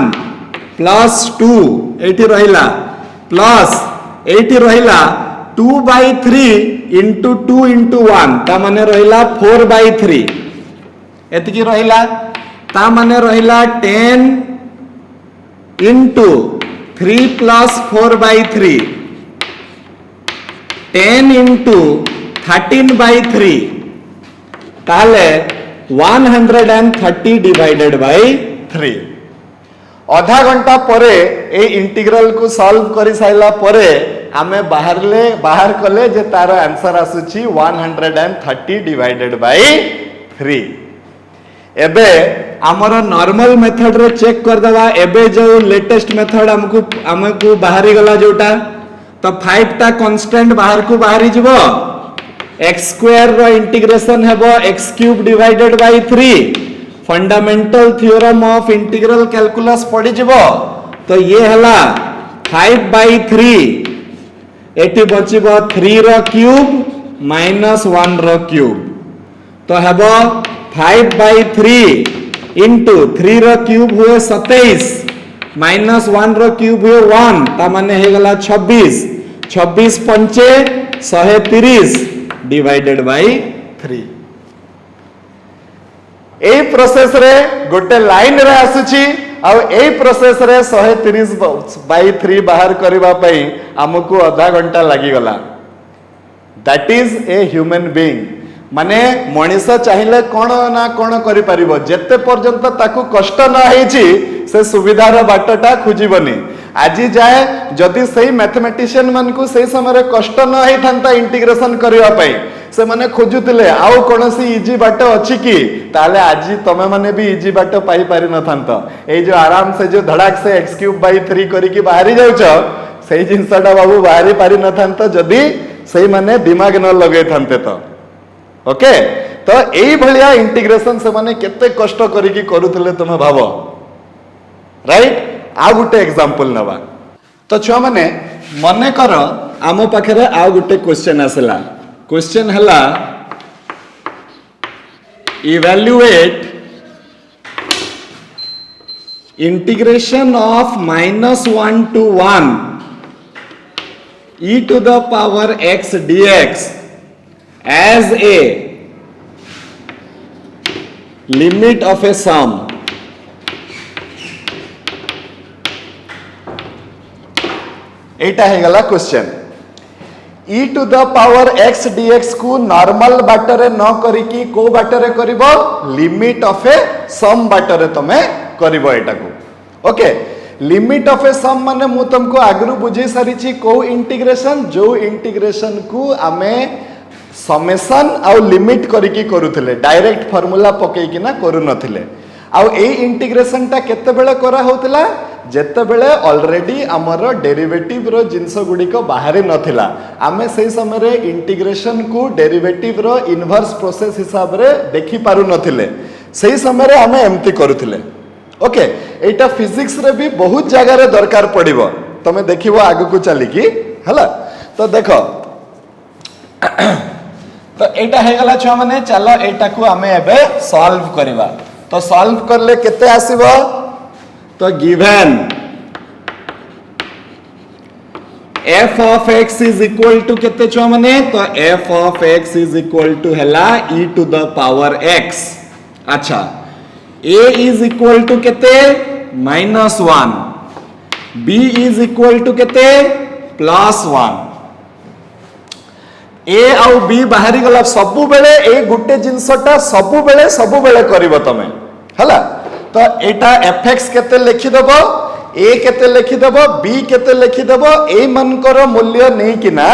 प्लस 2 एटी रहिला प्लस एटी रहिला 2 by 3 into 2 into 1 ता माने रहिला 4 by 3 एतकी रहिला ता माने रहिला 10 into 3 plus 4 by 3 10 into 13 by 3 ताले 130 divided by 3 आधा घंटा परे ए इंटीग्रल को सॉल्व करि साइला परे आमे बाहर कले जे तार आंसर आसुची 130 divided by 3। एबे हमर नॉर्मल मेथड रे चेक कर दवा एबे जो लेटेस्ट मेथड हमको बाहरी गला जोटा तो 5 ता कांस्टेंट बाहर को बाहरी जिवो x स्क्वायर रो इंटीग्रेशन हेबो x cube divided by 3 fundamental theorem of integral calculus पड़ी जिवो तो ये हला 5 by 3 एटी बचिबो 3 रो क्यूब माइनस 1 रो क्यूब तो हेबो 5 by 3 into 3 रो क्यूब हुए 27 माइनस 1 रो क्यूब हुए 1 ता माने हे गला 26 26 पंचे 130 डिवाइडेड बाय 3। ए प्रोसेस रे गोटे लाइन रे आसुची आ ए प्रोसेस रे 130 बाय 3 बाहर करबा पई हमकु आधा घंटा लागि गला that is a human being माने मनीष चाहिए कौन ना कौन करि परिबो जेते पर्यंत ताकू कष्ट न हेची से सुविधार बाटटा खोजिबनी आज जाए जदि सही मैथमेटिशियन मान को सही समय कष्ट न हे थांता इंटीग्रेशन करबा पई से माने खोजुतिले आउ कोनोसी इजी बाट अछि कि ताले आज तमे माने भी इजी बाट पाई पारि न थांता ए जो आराम से जो धड़ाक से x³ 3 करी कि बाहरी जाउछ सही जिंसटा बाबू बाहरी पारि न थांता जदि सही माने दिमाग न लगे थांते तो ओके तो एई भलिया इंटीग्रेशन से माने केते कष्ट करी कि करूथिले तमे भाबो राइट। आ गुटे एग्जांपल नबा तो छुआ माने मने कर आमो पाखरे आ गुटे क्वेश्चन आसला क्वेश्चन हला evaluate integration of -1 to 1 e to the power x dx as a limit of a sum एटा है गला question e to the power x dx को नॉर्मल बाटरे न करिकी को बाटरे करिवो लिमिट ऑफ ए सम बाटरे तमे करिवो एटा को ओके लिमिट ऑफ ए सम माने मु तुमको आगरु बुझे सारिची को इंटीग्रेशन जो इंटीग्रेशन को आमे समेशन आउ लिमिट करिकी करूथिले डायरेक्ट फार्मूला पकेकी ना करू नथिले आउ ए इंटीग्रेशन टा केते बेले करा होतला जेते बेले ऑलरेडी हमर डेरिवेटिव रो जिंस गुडी को बाहरी नथिला आमे सेही समय रे इंटीग्रेशन को डेरिवेटिव रो इनवर्स प्रोसेस हिसाब रे देखि पारु नथिले सेही समय रे आमे एम्ति करूथिले ओके एटा फिजिक्स रे भी बहुत जगह रे दरकार पड़िबो तमे देखिबो आगु को चली की हला तो देखो तो एटा हे गला छुआ माने चलो एटा को हमें एबे सॉल्व करबा तो सॉल्व करले केते आसीबो तो given f of x is equal to केते छुआ माने तो f of x is equal to हला e to the power x अच्छा a is equal to केते -1 b is equal to केते +1 ए आउ बी बाहरी गला सबु बेले ए गुटे जिंसटा सबु बेले करिवो तमे हला तो एटा fx केते लिखि देबो ए केते लिखि देबो बी केते लिखि देबो ए मनकर मूल्य नै किना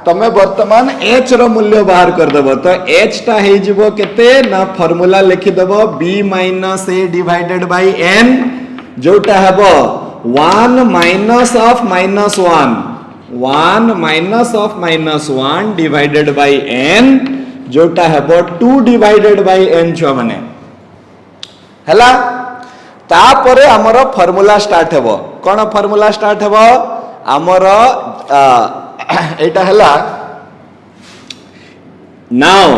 तमे वर्तमान h रो मूल्य बाहर कर देबो तो h टा हे जिवो केते ना फार्मूला लिखि देबो b - a divided by n जोटा हेबो 1 minus of -1 1 minus of -1 divided by n जोटा हेबो 2 डिवाइडेड बाय n छ माने हला तापरे हमर फार्मूला स्टार्ट हेबो कोन फार्मूला स्टार्ट हेबो हमर एटा हला now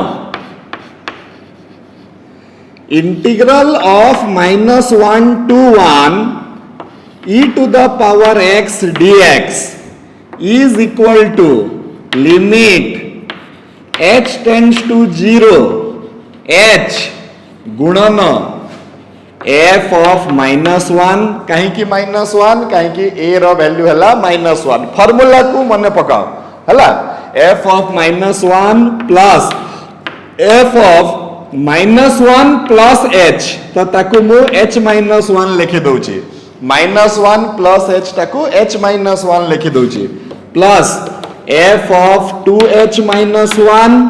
integral of -1 to 1 e to the power x dx is equal to limit h tends to 0 h गुणन f of -1 कहीं की -1 कहीं की a रो वैल्यू हला -1 फार्मूला को मने पकाओ हला f of -1 plus f of -1 plus h तो ताकू मु h -1 लिखि दउची -1 प्लस h ताकू h -1 लिखि दउची plus f of 2h -1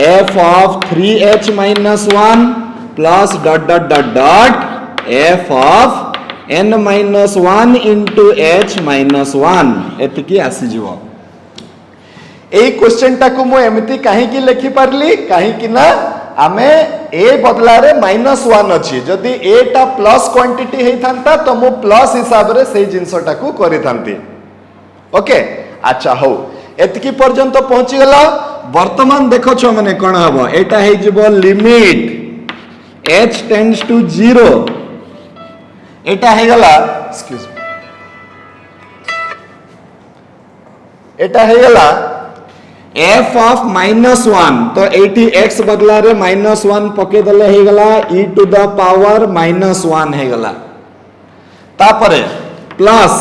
f of 3h -1 plus dot dot dot dot f of n -1 into h -1 एतिकी आसी जीवो ए क्वेश्चन टाकू मु एमिति काहे की लिखि परली काहे की ना आमे a बदला रे -1 अछि जदी a टा प्लस क्वांटिटी हेई थांता तो मु प्लस हिसाब रे सेही जिंस टाकू करि थांती ओके अच्छा हो एतकी पर्यंत पहुंची गला वर्तमान देखो छ माने कोन हबो एटा हे जिवो लिमिट h टेंड्स टू 0 एटा हे गला एक्सक्यूज एटा हे गला f of -1 तो एटी x बदला रे -1 पके दले हे गला e to the power -1 हे गला तापरे प्लस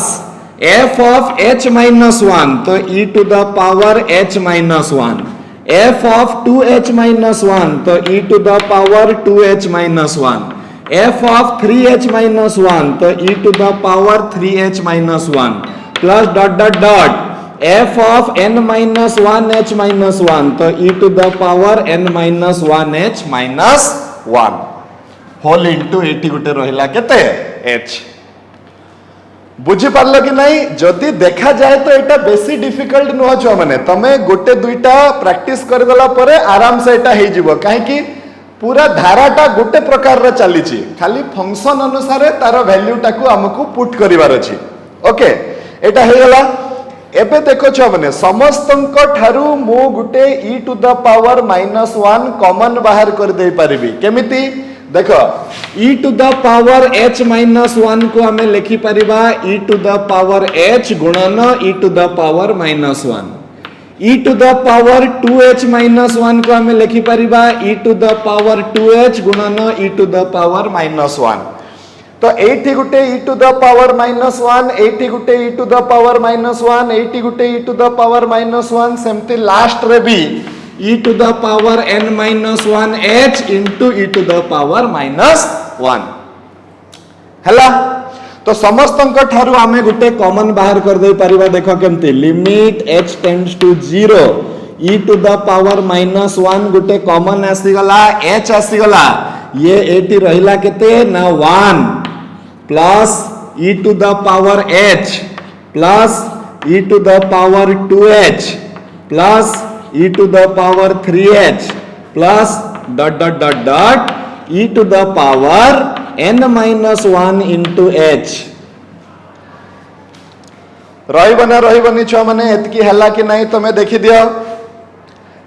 f of h -1 तो e to the power h -1 f of 2h -1 तो e to the power 2h -1 f of 3h -1 तो e to the power 3h -1 plus dot dot dot f of n -1h -1 तो e to the power n -1h -1 whole into एटी गुटे रहिला केते h बुझी पारलो कि नहीं जदि देखा जाए तो एटा बेसी डिफिकल्ट नुह छुआ माने तमे गोटे दुईटा प्रैक्टिस कर गला परे आराम से एटा हे जिवो काहे कि पूरा धाराटा गोटे प्रकार रे चली छी खाली फंक्शन अनुसार तार वैल्यू टाकू हमकु पुट करिवार अछि ओके एटा हे गला एबे देखो छुआ माने समस्तंक ठारू मु गुटे e to the power -1 common बाहर कर दे परिबी केमिति देखो e to the power h -1 को हमें लिखि परिबा e to the power h गुणन e to the power -1 e to the power 2h -1 को हमें लिखि परिबा e to the power 2h गुणन e टू द पावर -1 तो एठी गुटे e टू द पावर -1 एठी गुटे e टू द पावर -1 एठी गुटे e टू द पावर -1 सेमती लास्ट रे भी e to the power n-1 h into e to the power -1 हला। तो समस्त ठारू आमे गुटे कॉमन बाहर कर दे परिबा। देखो केमती limit h tends to 0 e to the power -1 गुटे कॉमन आसी गला h आसी गला। ये एटी रहिला केते ना 1 plus e to the power h plus e to the power 2h plus e to the power 3h plus dot dot dot dot e to the power n-1 into h। रही छुआ माने एतकी हला कि नहीं तुम्हें देखी दियो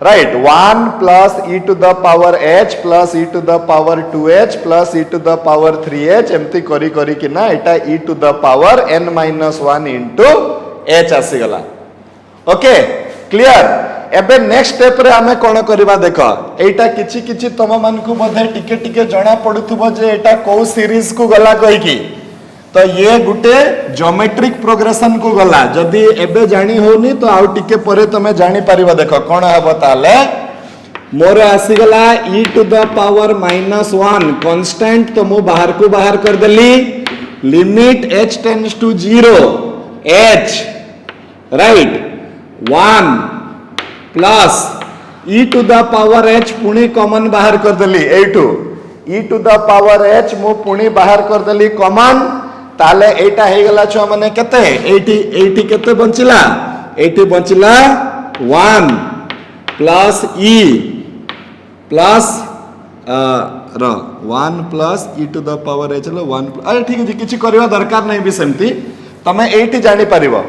right. 1 plus e to the power h plus e to the power 2h plus e to the power 3h एमती करी करी कि ना एटा e to the power n-1 into h आसी गला। Okay clear. एबे नेक्स्ट स्टेप रे हमें कोन करबा देखो एटा किछि किछि तम मान को बधे टिके टिके जणा पडुथबो जे एटा को सीरीज को गला कहि की। तो ये गुटे ज्योमेट्रिक प्रोग्रेशन को गला। जदि एबे जानी होनी तो आउ टिके परे तमे जानी परिबा। देखो कोन हबो ताले मोर आसी गला e to the power -1 constant तो मु बाहर को बाहर कर देली। Limit h tends to 0 h right 1 plus e to the power h पुणी कॉमन बाहर कर देली। एटू e to the power h मु पुणी बाहर कर देली कॉमन। ताले एटा हे गला छ माने केते 80 केते बंचिला 80 बंचिला 1 plus e plus 1 plus e to the power h 1 अरे ठीक है किछि करबा दरकार नहीं भी सेमती तमे 80 जानि परिबो।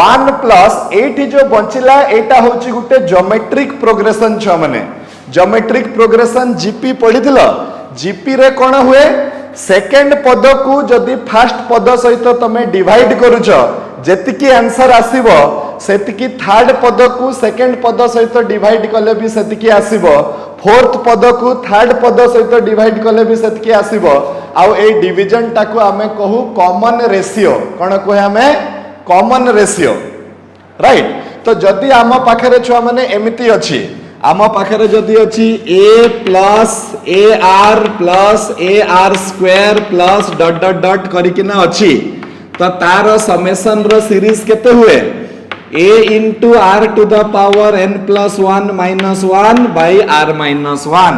1 प्लस 80 जो बंचिला एटा होची गुटे ज्योमेट्रिक प्रोग्रेशन छ माने। ज्योमेट्रिक प्रोग्रेशन जीपी पढिथिलो। जीपी रे कोन हुए सेकेंड पद को जदि फर्स्ट पद सहित तमे डिवाइड करूछ जेतिकी आंसर आसीबो सेतिकी थर्ड पद को सेकेंड पद सहित डिवाइड कले भी सेतिकी आसीबो। फोर्थ पद को थर्ड पद सहित डिवाइड कले भी सेतिकी आसीबो। आउ ए डिवीजन टाको हमें कहू कॉमन रेशियो। कोन कहे हमें कॉमन रेशियो राइट। तो जदि आम पाखरे छुआ माने एमिति अछि आम पाखरे जदि अछि a plus a r plus a r square plus dot dot dot करिकिना अछि तो तार समेशन रो सीरीज केते हुए a into r to the power n+1 -1 by r -1।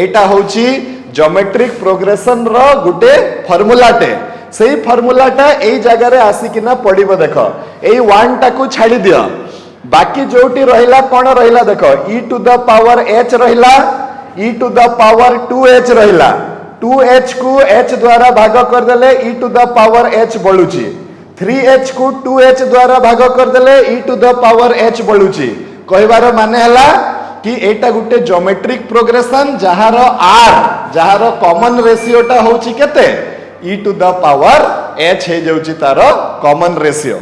एटा होची ज्योमेट्रिक प्रोग्रेशन रो गुटे फार्मूलाटे। सेही फार्मूलाटा एई जगह रे आसीकिना पडिबो। देखो एई 1 टा को छाडी दियो बाकी जोटी रहिला कोन रहिला देखो e to the power h रहिला e to the power 2h रहिला। 2h को h द्वारा भाग कर देले e to the power h बळुची। 3h को 2h द्वारा भाग कर देले e to the power h बळुची। कहबार माने हला कि एटा गुटे ज्योमेट्रिक प्रोग्रेशन जहार r जहार कॉमन रेशियोटा होची केते e to the power h हे जाउची तारो कॉमन रेशियो।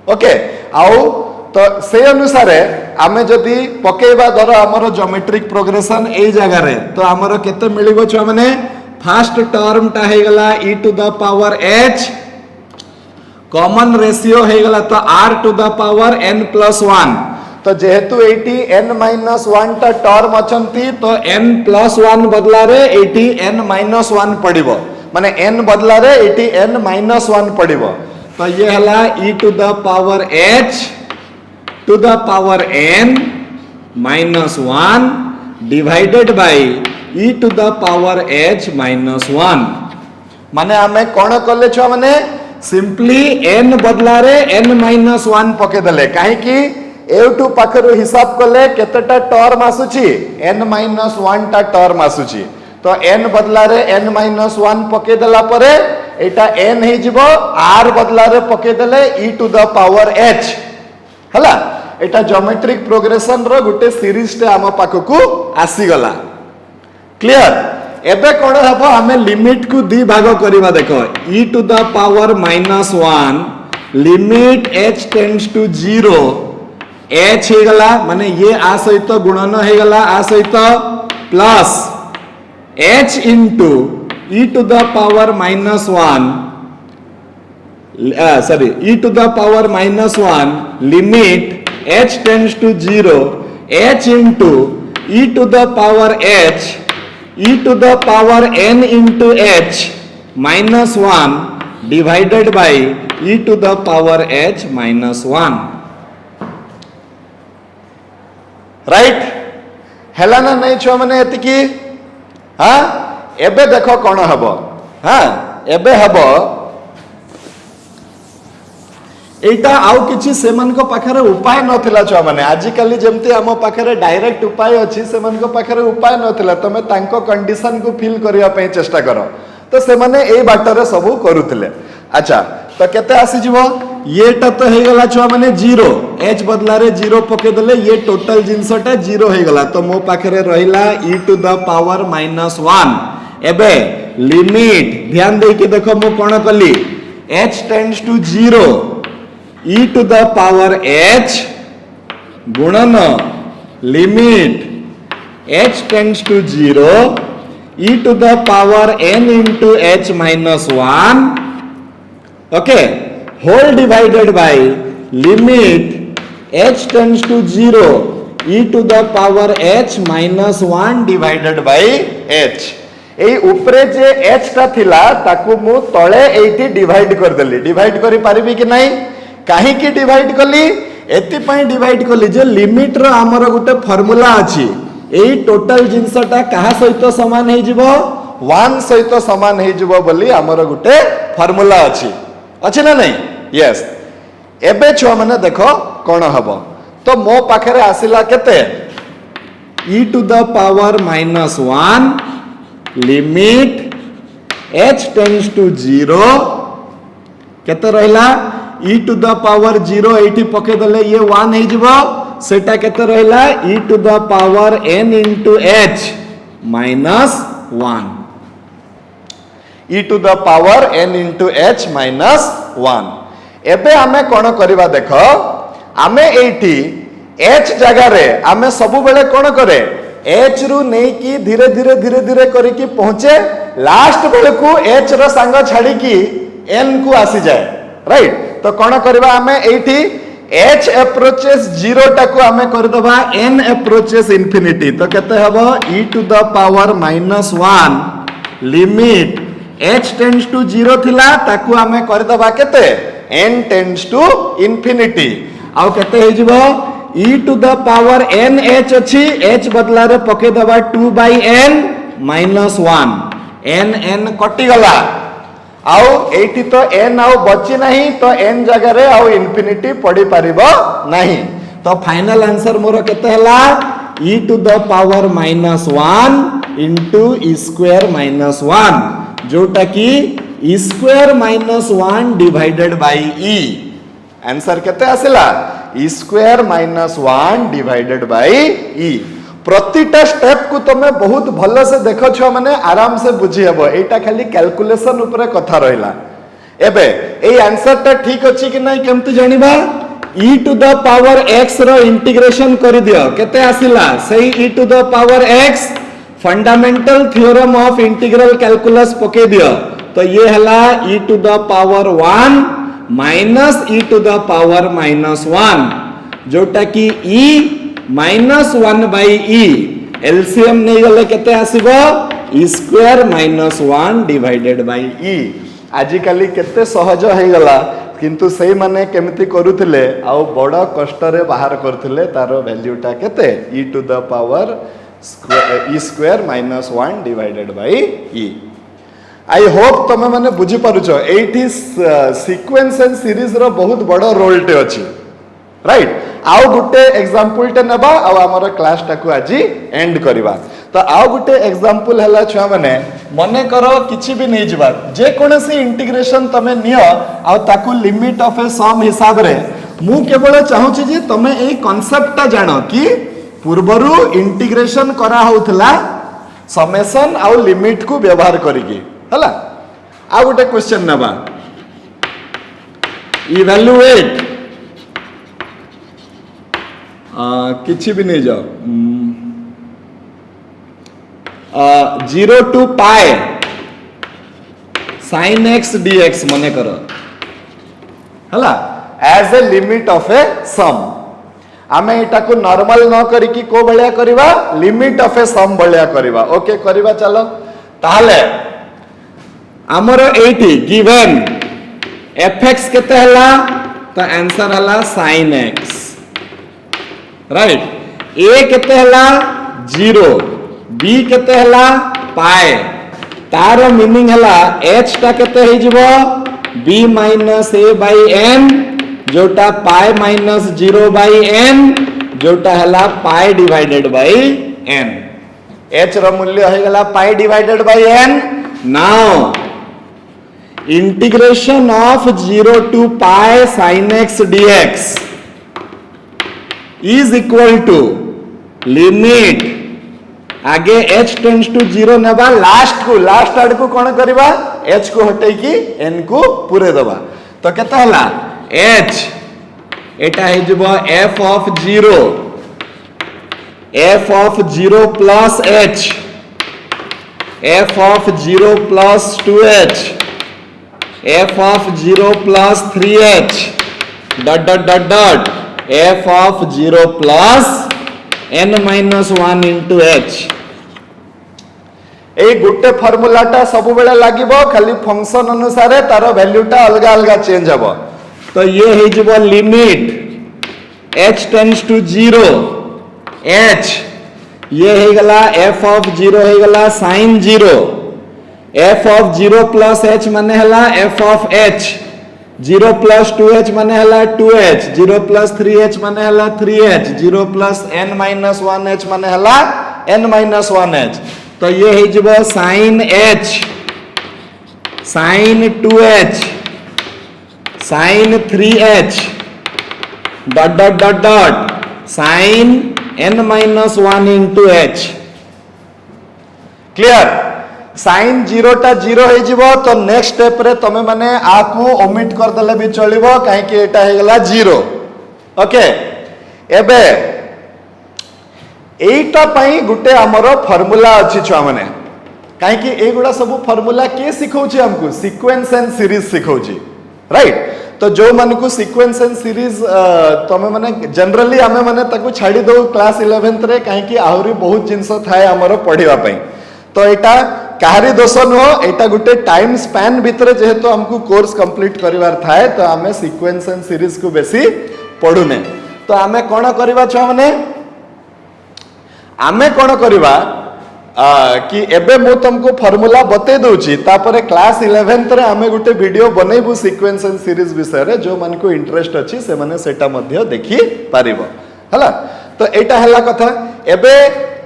ओके आउ तो से अनुसार आमे जदि पकेबा धर हमर ज्योमेट्रिक प्रोग्रेशन ए जगह रे तो हमर केते मिलिबो छ माने फर्स्ट टर्म टा हे गला e to the power h common ratio हे गला तो r to the power n+1। तो जेहेतु एटी n-1 टा टर्म अछंती तो n+1 बदला रे एटी n-1 पडिबो माने n बदला रे एटी n-1 पडिबो। तो ये हला e to the power h to the power n-1 divided by e to the power h -1। माने हमें कोन करले छ माने सिंपली n बदला रे n-1 पके देले काहे कि ए2 पाखरो हिसाब करले केतेटा टर्म आसुची n-1 टा टर्म आसुची। तो n बदला रे n-1 पके देला परे एटा n हे जिवो r बदला रे पके देले e to the power h हला। एटा ज्योमेट्रिक प्रोग्रेशन रो गुटे सीरीज टे आम पाखकू आसी गला। क्लियर। एबे कोन हबो हमें लिमिट को दी भाग करबा। देखो e to the power -1 limit h tends to 0 h हे गला माने ये आ सहित गुणन हे गला आ सहित plus h into e to the power minus 1 e to the power minus 1 limit h tends to 0 h into e to the power h e to the power n into h minus 1 divided by e to the power h minus 1 right हैला ना नहीं छुआ माने एतिकी हाँ एबे देखो कौन हबो हाँ एबे हबो एटा आउ किछि सेमन को पाखरे उपाय नथिला छुआ माने आजिकाली जेमती आम पाखरे डायरेक्ट उपाय अछि सेमन को पाखरे उपाय नथिला तमे तांको कंडीशन को फील करिया पई चेष्टा करो तो से माने ए बाटरे सब करूथिले अच्छा तो केते आसी जीवो येटा तो हे गला छुआ माने 0 h बदला रे 0 पके देले ये टोटल जिंसटा 0 हे गला तो मो पाखरे रहिला e टू द पावर -1 एबे लिमिट ध्यान दे के देखो मो कोन कली h tends to 0 e to the power h गुणन limit h tends to 0 e to the power n into h minus 1 okay whole divided by limit h tends to 0 e to the power h minus 1 divided by h ए ऊपरे जे h ता थिला ताकू मु तळे एठी divide कर देली divide करि पारिबी कि नाही काहे कि डिवाइड कली एति पई डिवाइड कली जे लिमिट रो हमर गुटे फार्मूला अछि एई टोटल जिंसटा कहा सहित समान हे जिवो 1 सहित समान हे जिवो बोली हमर गुटे फार्मूला अछि ना नहीं यस एबे छुआ माने देखो कोन हबो तो मो पाखरे आसिला केते e to the power -1 limit h tends to 0 केते रहला e टू द पावर 0 एठी पके दले ये 1 हे जिवो सेटा केते रहला e to the power n into h minus 1 e to the power n into h minus 1 एबे आमे कोन करबा देखो आमे एठी h जगह रे आमे सब बेले कोन करे h रु नै की धीरे धीरे धीरे धीरे करी की पहुंचे लास्ट बेले को h रो संग छाडी की n को आसी जाए राइट तो कोन करबा आमे एठी h approaches 0 टाको आमे कर दबा n approaches infinity तो केते हबो e to the power -1 limit h tends to 0 थिला ताकू आमे कर दबा केते n tends to infinity आउ केते हे जिवो e to the power n h अछि h बदला रे पके दबा 2 by n minus 1 n कटि गला आउ एठी तो n आउ बची नहीं तो n जगह रे आउ इंफिनिटी पड़ी परिबो नहीं तो फाइनल आंसर मोर केते हला e to the power -1 into e square -1 जोटा की e square -1 divided by e answer केते आसिला e square -1 divided by e प्रतिटा स्टेप को तमे बहुत भलो से देखो छ माने आराम से बुझी हबो एटा खाली कैलकुलेशन ऊपर कथा रहिला एबे ए आंसर ता ठीक अछि कि नै केमति जानिबा e to the power x रो इंटीग्रेशन कर दियो केते आसिला सही e to the power x fundamental theorem of integral calculus पके दियो तो ये हला e to the power 1 minus e to the power -1 जोटा की e -1 by e एलसीएम नहीं गले केते आसीबो e square -1 divided by e आजिकाली केते सहज हे गला किंतु सही माने केमिति करूथिले आ बड़ कष्ट रे बाहर करथिले तारो वैल्यूटा केते e to the power e square -1 divided by e I hope तमे माने बुझी पारुछ एठी सीक्वेंस एंड सीरीज रो बहुत बड़ रोल टे अछि राइट आउ गुटे एग्जांपल टे नेबा आ हमर क्लास टाकू आजी एंड करबा तो आउ गुटे एग्जांपल हला छुआ माने मने करो किछि भी नहीं जिबा जे कोनसी इंटीग्रेशन तमे नियो आ ताकू लिमिट ऑफ ए सम हिसाब रे मु केवल चाहू छी जे तमे ए कांसेप्ट ता जानो कि पूर्वरु इंटीग्रेशन करा होतला समेशन आ लिमिट को व्यवहार करिकी हला आ गोटे क्वेश्चन नबा इवैल्यूएट किछि भी नहीं जाओ 0 to pi sin x dx मने कर हला as a limit of a सम आमे एटा को नॉर्मल न करी कि को बलिया करबा लिमिट ऑफ ए सम बलिया करबा ओके करबा चलो ताहले हमर एटी गिवन fx केते हला तो आंसर हला sin x राइट a केते हला 0 b केते हला पाए तार मीनिंग हला h टा केते हे जिवो b minus a by n जोटा पाई माइनस 0 by n जोटा हला पाई डिवाइडेड by n h रो मूल्य हो गला पाई divided by n now integration of 0 to पाई sin x dx is equal to limit आगे h टेंड्स टू 0 नेबा लास्ट आड़ को कोन करबा h को हटै की n को पूरे दबा तो केता हला h एटा हे जबो f of 0 plus h f of 0 plus 2h f of 0 plus 3h dot dot dot dot f of 0 plus n minus 1 into h ए गुटे फार्मूलाटा सब बेले लागिबो खाली फंक्शन अनुसार तार वैल्यूटा अलग अलग चेंज हबो तो ये हे जबो limit h tends to 0 h ये हे गला f of 0 हे गला sin 0 f of 0 plus h माने हला f of h 0 plus 2h माने हला 2h 0 plus 3h माने हला 3h 0 plus n minus 1h माने हला n minus 1h तो ये है जब sin h sin 2h sin 3h dot dot dot dot sin n minus 1 into h clear sin 0 टा 0 है जीवो तो नेक्स्ट स्टेप रे तमे माने आकू ओमिट कर देले भी चलिबो काहे कि एटा हे गला 0 ओके एबे एटा पई गुटे हमरो फार्मूला अछि छुआ माने काहे कि एगुडा सब फार्मूला के सिखौछि हमकु सीक्वेंस एंड सीरीज सिखौछि राइट तो जो मन को सीक्वेंस एंड सीरीज तमे माने जनरली हमें माने ताकू छाडी दो क्लास 11th रे काहे कि आहुरी बहुत जिंस थाए हमरो पढिबा पई तो एटा काहरी दोष नो एटा गुटे टाइम स्पैन भितरे जेहेतु हमकु कोर्स कंप्लीट करिवार थाए तो हमें सीक्वेंस एंड सीरीज को बेसी पढुने तो हमें कोन करबा छ माने आमे कोन करबा कि एबे मु तुमको फार्मूला बते दोची तापरे क्लास 11th रे हमें गुटे वीडियो बनेबु सीक्वेंस एंड सीरीज विषय रे जो मन को इंटरेस्ट अछि से माने सेटा मध्य देखि पारिबो हला तो एटा हला कथा एबे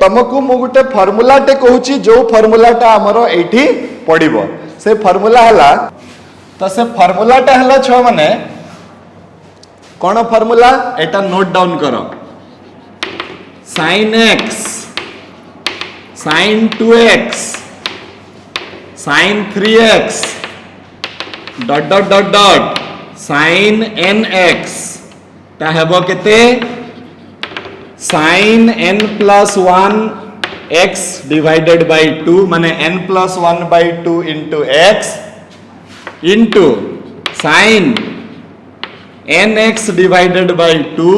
तुमको मु गुटे फार्मूला टे कहूची जो फार्मूलाटा हमरो एठी पडिबो से फार्मूला हला तो से फार्मूलाटा हला छ माने कोन फार्मूला एटा नोट डाउन करो sin x sin 2x sin 3x dot dot dot dot sin nx ता हेबो केते sin n plus 1 x divided by 2 माने n plus 1 by 2 into x into sin nx divided by 2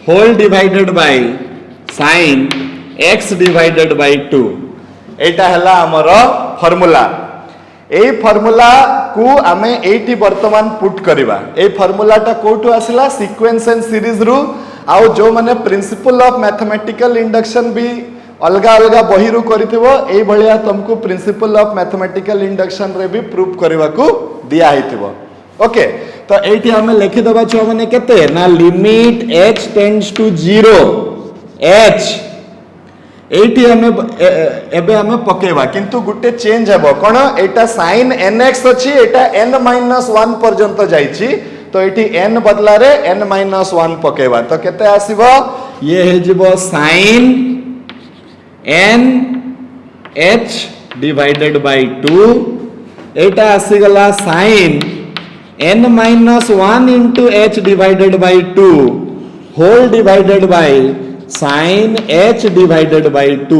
whole divided by sin x divided by 2 एटा हला हमरो formula ए formula को आमे eighty वर्तमान put करिबा ए फार्मूलाटा कोठु आसिला सीक्वेंस एंड सीरीज रु आउ जो माने प्रिंसिपल ऑफ मैथमेटिकल इंडक्शन भी अलगा अलगा बही रु करिथिबो ए भलिया तुमको प्रिंसिपल ऑफ मैथमेटिकल इंडक्शन रे भी प्रूफ करिवा को दिया हिथिबो ओके तो एठी हमें लिखि दबा छ माने केते ना limit h tends to 0 h एठी हमें एबे हमें पकेबा किंतु गुटे चेंज हेबो कोन एटा sin nx अछि एटा n - 1 पर्यंत जाईछि तो एठी n बदला रे n - 1 पकेबा तो केते आसीबो ये हे जिवो sin n h divided by 2 एटा आसी गला sin n minus 1 into h divided by 2 whole divided by sin h divided by 2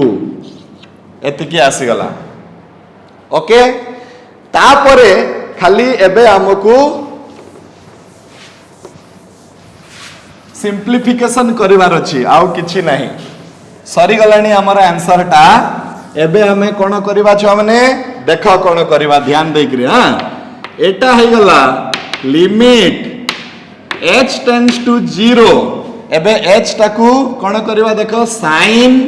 एतिकी आसी गला ओके तापरे खाली एबे हमको सिंप्लिफिकेशन करिवार अछि आउ किछि नाही सरी गलानी हमर आंसर टा एबे हमें कोन करबा छ माने देखो कोन करबा ध्यान दे करी हां एटा हे गला लिमिट h टेंड्स टू 0 एबे h टाकू कोन करबा देखो sin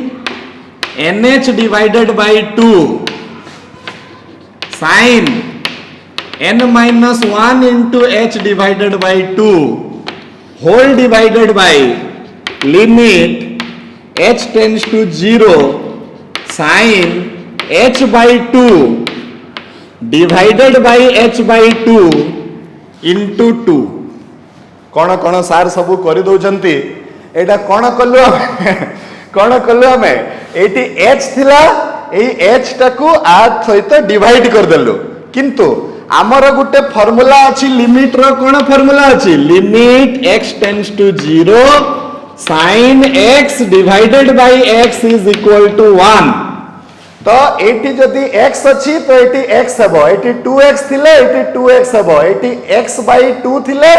nh divided by 2 sin n minus 1 into h divided by 2 whole divided by limit h tends to 0 sin h by 2 divided by h by 2 into 2 कौन कौन सार सब कर दौरान एटा कौन कलु कौन कलु आम ये h थिला h टाकू आ सहित डिवाइड करदेलु किंतु आमर गोटे फॉर्मूला अछि लिमिट रो कोन फॉर्मूला अछि limit x tends to 0 sin x divided by x is equal to 1 तो एटी जदी x अछि तो एटी x हेबो एटी 2x थिले एटी 2x हेबो एटी x by 2 थिले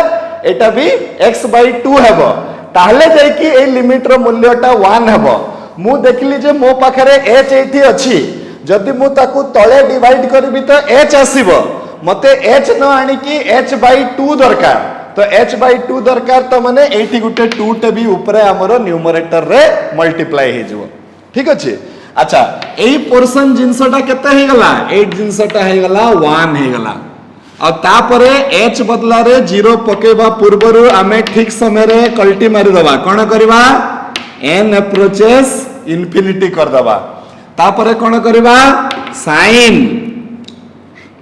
एटा भी x by 2 हेबो ताहले जाय कि ए लिमिट रो मूल्यटा 1 हेबो मु देखली जे मो पाखरे h एठी अछि जदी मु ताकू तळे डिवाइड करबी तो h आसीबो मते h न आनी कि h by 2 दरकार तो h by 2 दरकार तो माने एठी गुटे 2 टे भी ऊपरे हमरो न्यूमरेटर रे मल्टीप्लाई हे जबो ठीक अछि अच्छा एही पोर्शन जिंसटा केते हे गला 8 जिंसटा हे गला 1 हे गला और तापरे h बदला रे 0 पकेबा पूर्वरु आमे ठीक समय रे कल्टी मारि दबा कोन करबा n अप्रोचेस इंफिनिटी कर दबा तापरे कोन करबा sin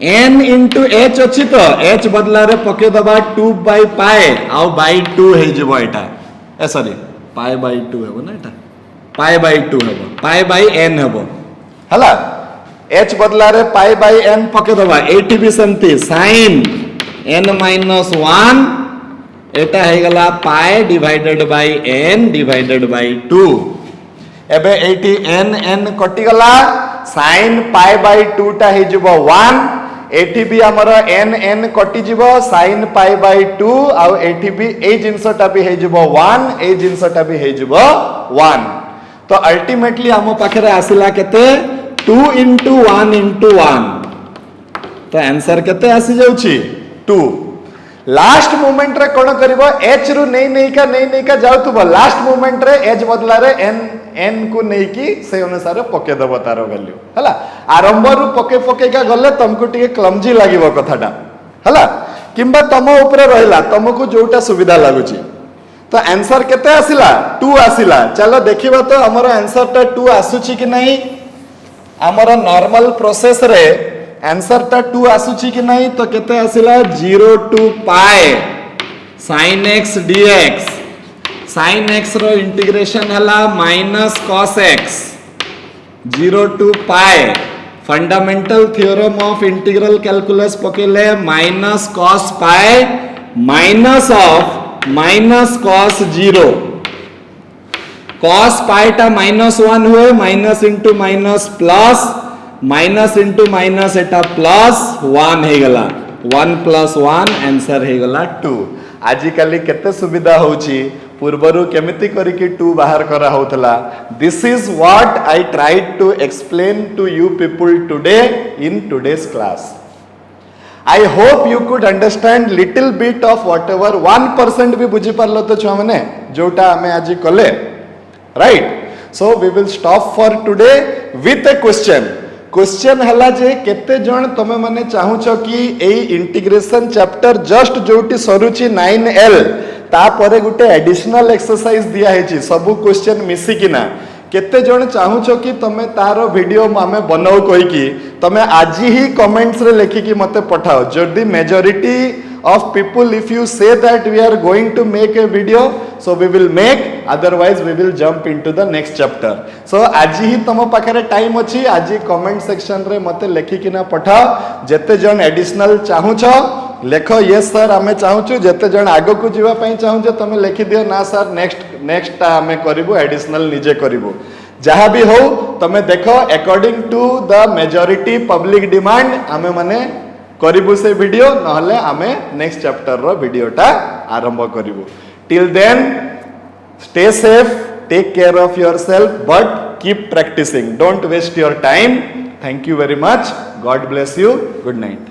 n into h अछि तो h बदला रे पके दबा 2 by pi आ by 2 हे जबो एटा ए सॉरी pi by 2 हेबो ना एटा pi by 2 हेबो pi by n हेबो हला h बदला रे pi by n पके दबा एटी भी संति sin n minus 1 एटा हे गला pi divided by n divided by 2 एबे एटी n कटि गला sin pi by 2 टा हे जबो 1 एठी भी हमर n कटि जीवो sin pi by 2 आ एठी भी ए जिंसटा भी हे जीवो 1 ए जिंसटा भी हे जीवो 1 तो अल्टीमेटली हम पाखरे आसिला केते 2 into 1 into 1 तो आंसर केते आसी जाउची 2 लास्ट मोमेंट रे कोन करबो h रु नहीं का जाउतबो लास्ट मोमेंट रे h बदला रे n को नहीं कि से अनुसार पके दबो तारो वैल्यू हला आरंभ रु पके का गले तुमको टिके क्लमजी लागिवो कथाटा हला किंबा तम ऊपर रहला तुमको जोटा सुविधा लागुची तो आंसर केते आसिला 2 आसिला चलो देखिबा तो हमर आंसर टा 2 आसुची कि नहीं हमर नॉर्मल प्रोसेस रे आंसर टा 2 आसुची कि नहीं तो केते आसिला 0 to pi sin x dx sin x रो इंटीग्रेशन हला minus cos x 0 to pi fundamental theorem of integral calculus पकेले minus cos pi minus of minus cos 0 cos pi टा -1 हुए minus into minus plus minus into minus एटा plus 1 हे गला 1 plus 1 answer हे गला 2 आजि काली केते सुविधा होची पूर्वरु केमिति करिकि 2 बाहर करा होतला this is what I tried to explain to you people today in today's class I hope you could understand little bit of whatever 1% भी बुझी पारलो तो छुआ माने जोटा हमें आज कले right so we will stop for today with a question हला जे केते जण तमे माने चाहू छ कि एई इंटीग्रेशन चैप्टर जस्ट जोटी सरुची 9L ता परे गुटे एडिशनल एक्सरसाइज दिया हेची सब क्वेश्चन मिसी किना केते जण चाहू छ कि तमे तारो वीडियो मामे बनाओ कहि कि तमे आज ही कमेंट्स रे लिखि कि मते पठाओ जदी majority of people if you say that we are going to make a video so we will make otherwise we will jump into the next chapter so आज ही तम पाखरे टाइम अछि आज कमेंट सेक्शन रे मते लेखि किना पठाओ जेते जण एडिशनल चाहू छ लेखो यस सर हमें चाहू छु जेते जण आगो को जीवा पई चाहू छ तमे लेखि दियो ना सर नेक्स्ट हमें करिवो एडिशनल निजे करिवो जहाँ भी हो तमे देखो according to the majority public demand हमें माने करिबु से वीडियो नहले आमे नेक्स्ट चैप्टर रो वीडियोटा आरंभ करिबु. Till then stay safe, take care of yourself, but keep practicing. Don't waste your time. Thank you very much. God bless you. Good night.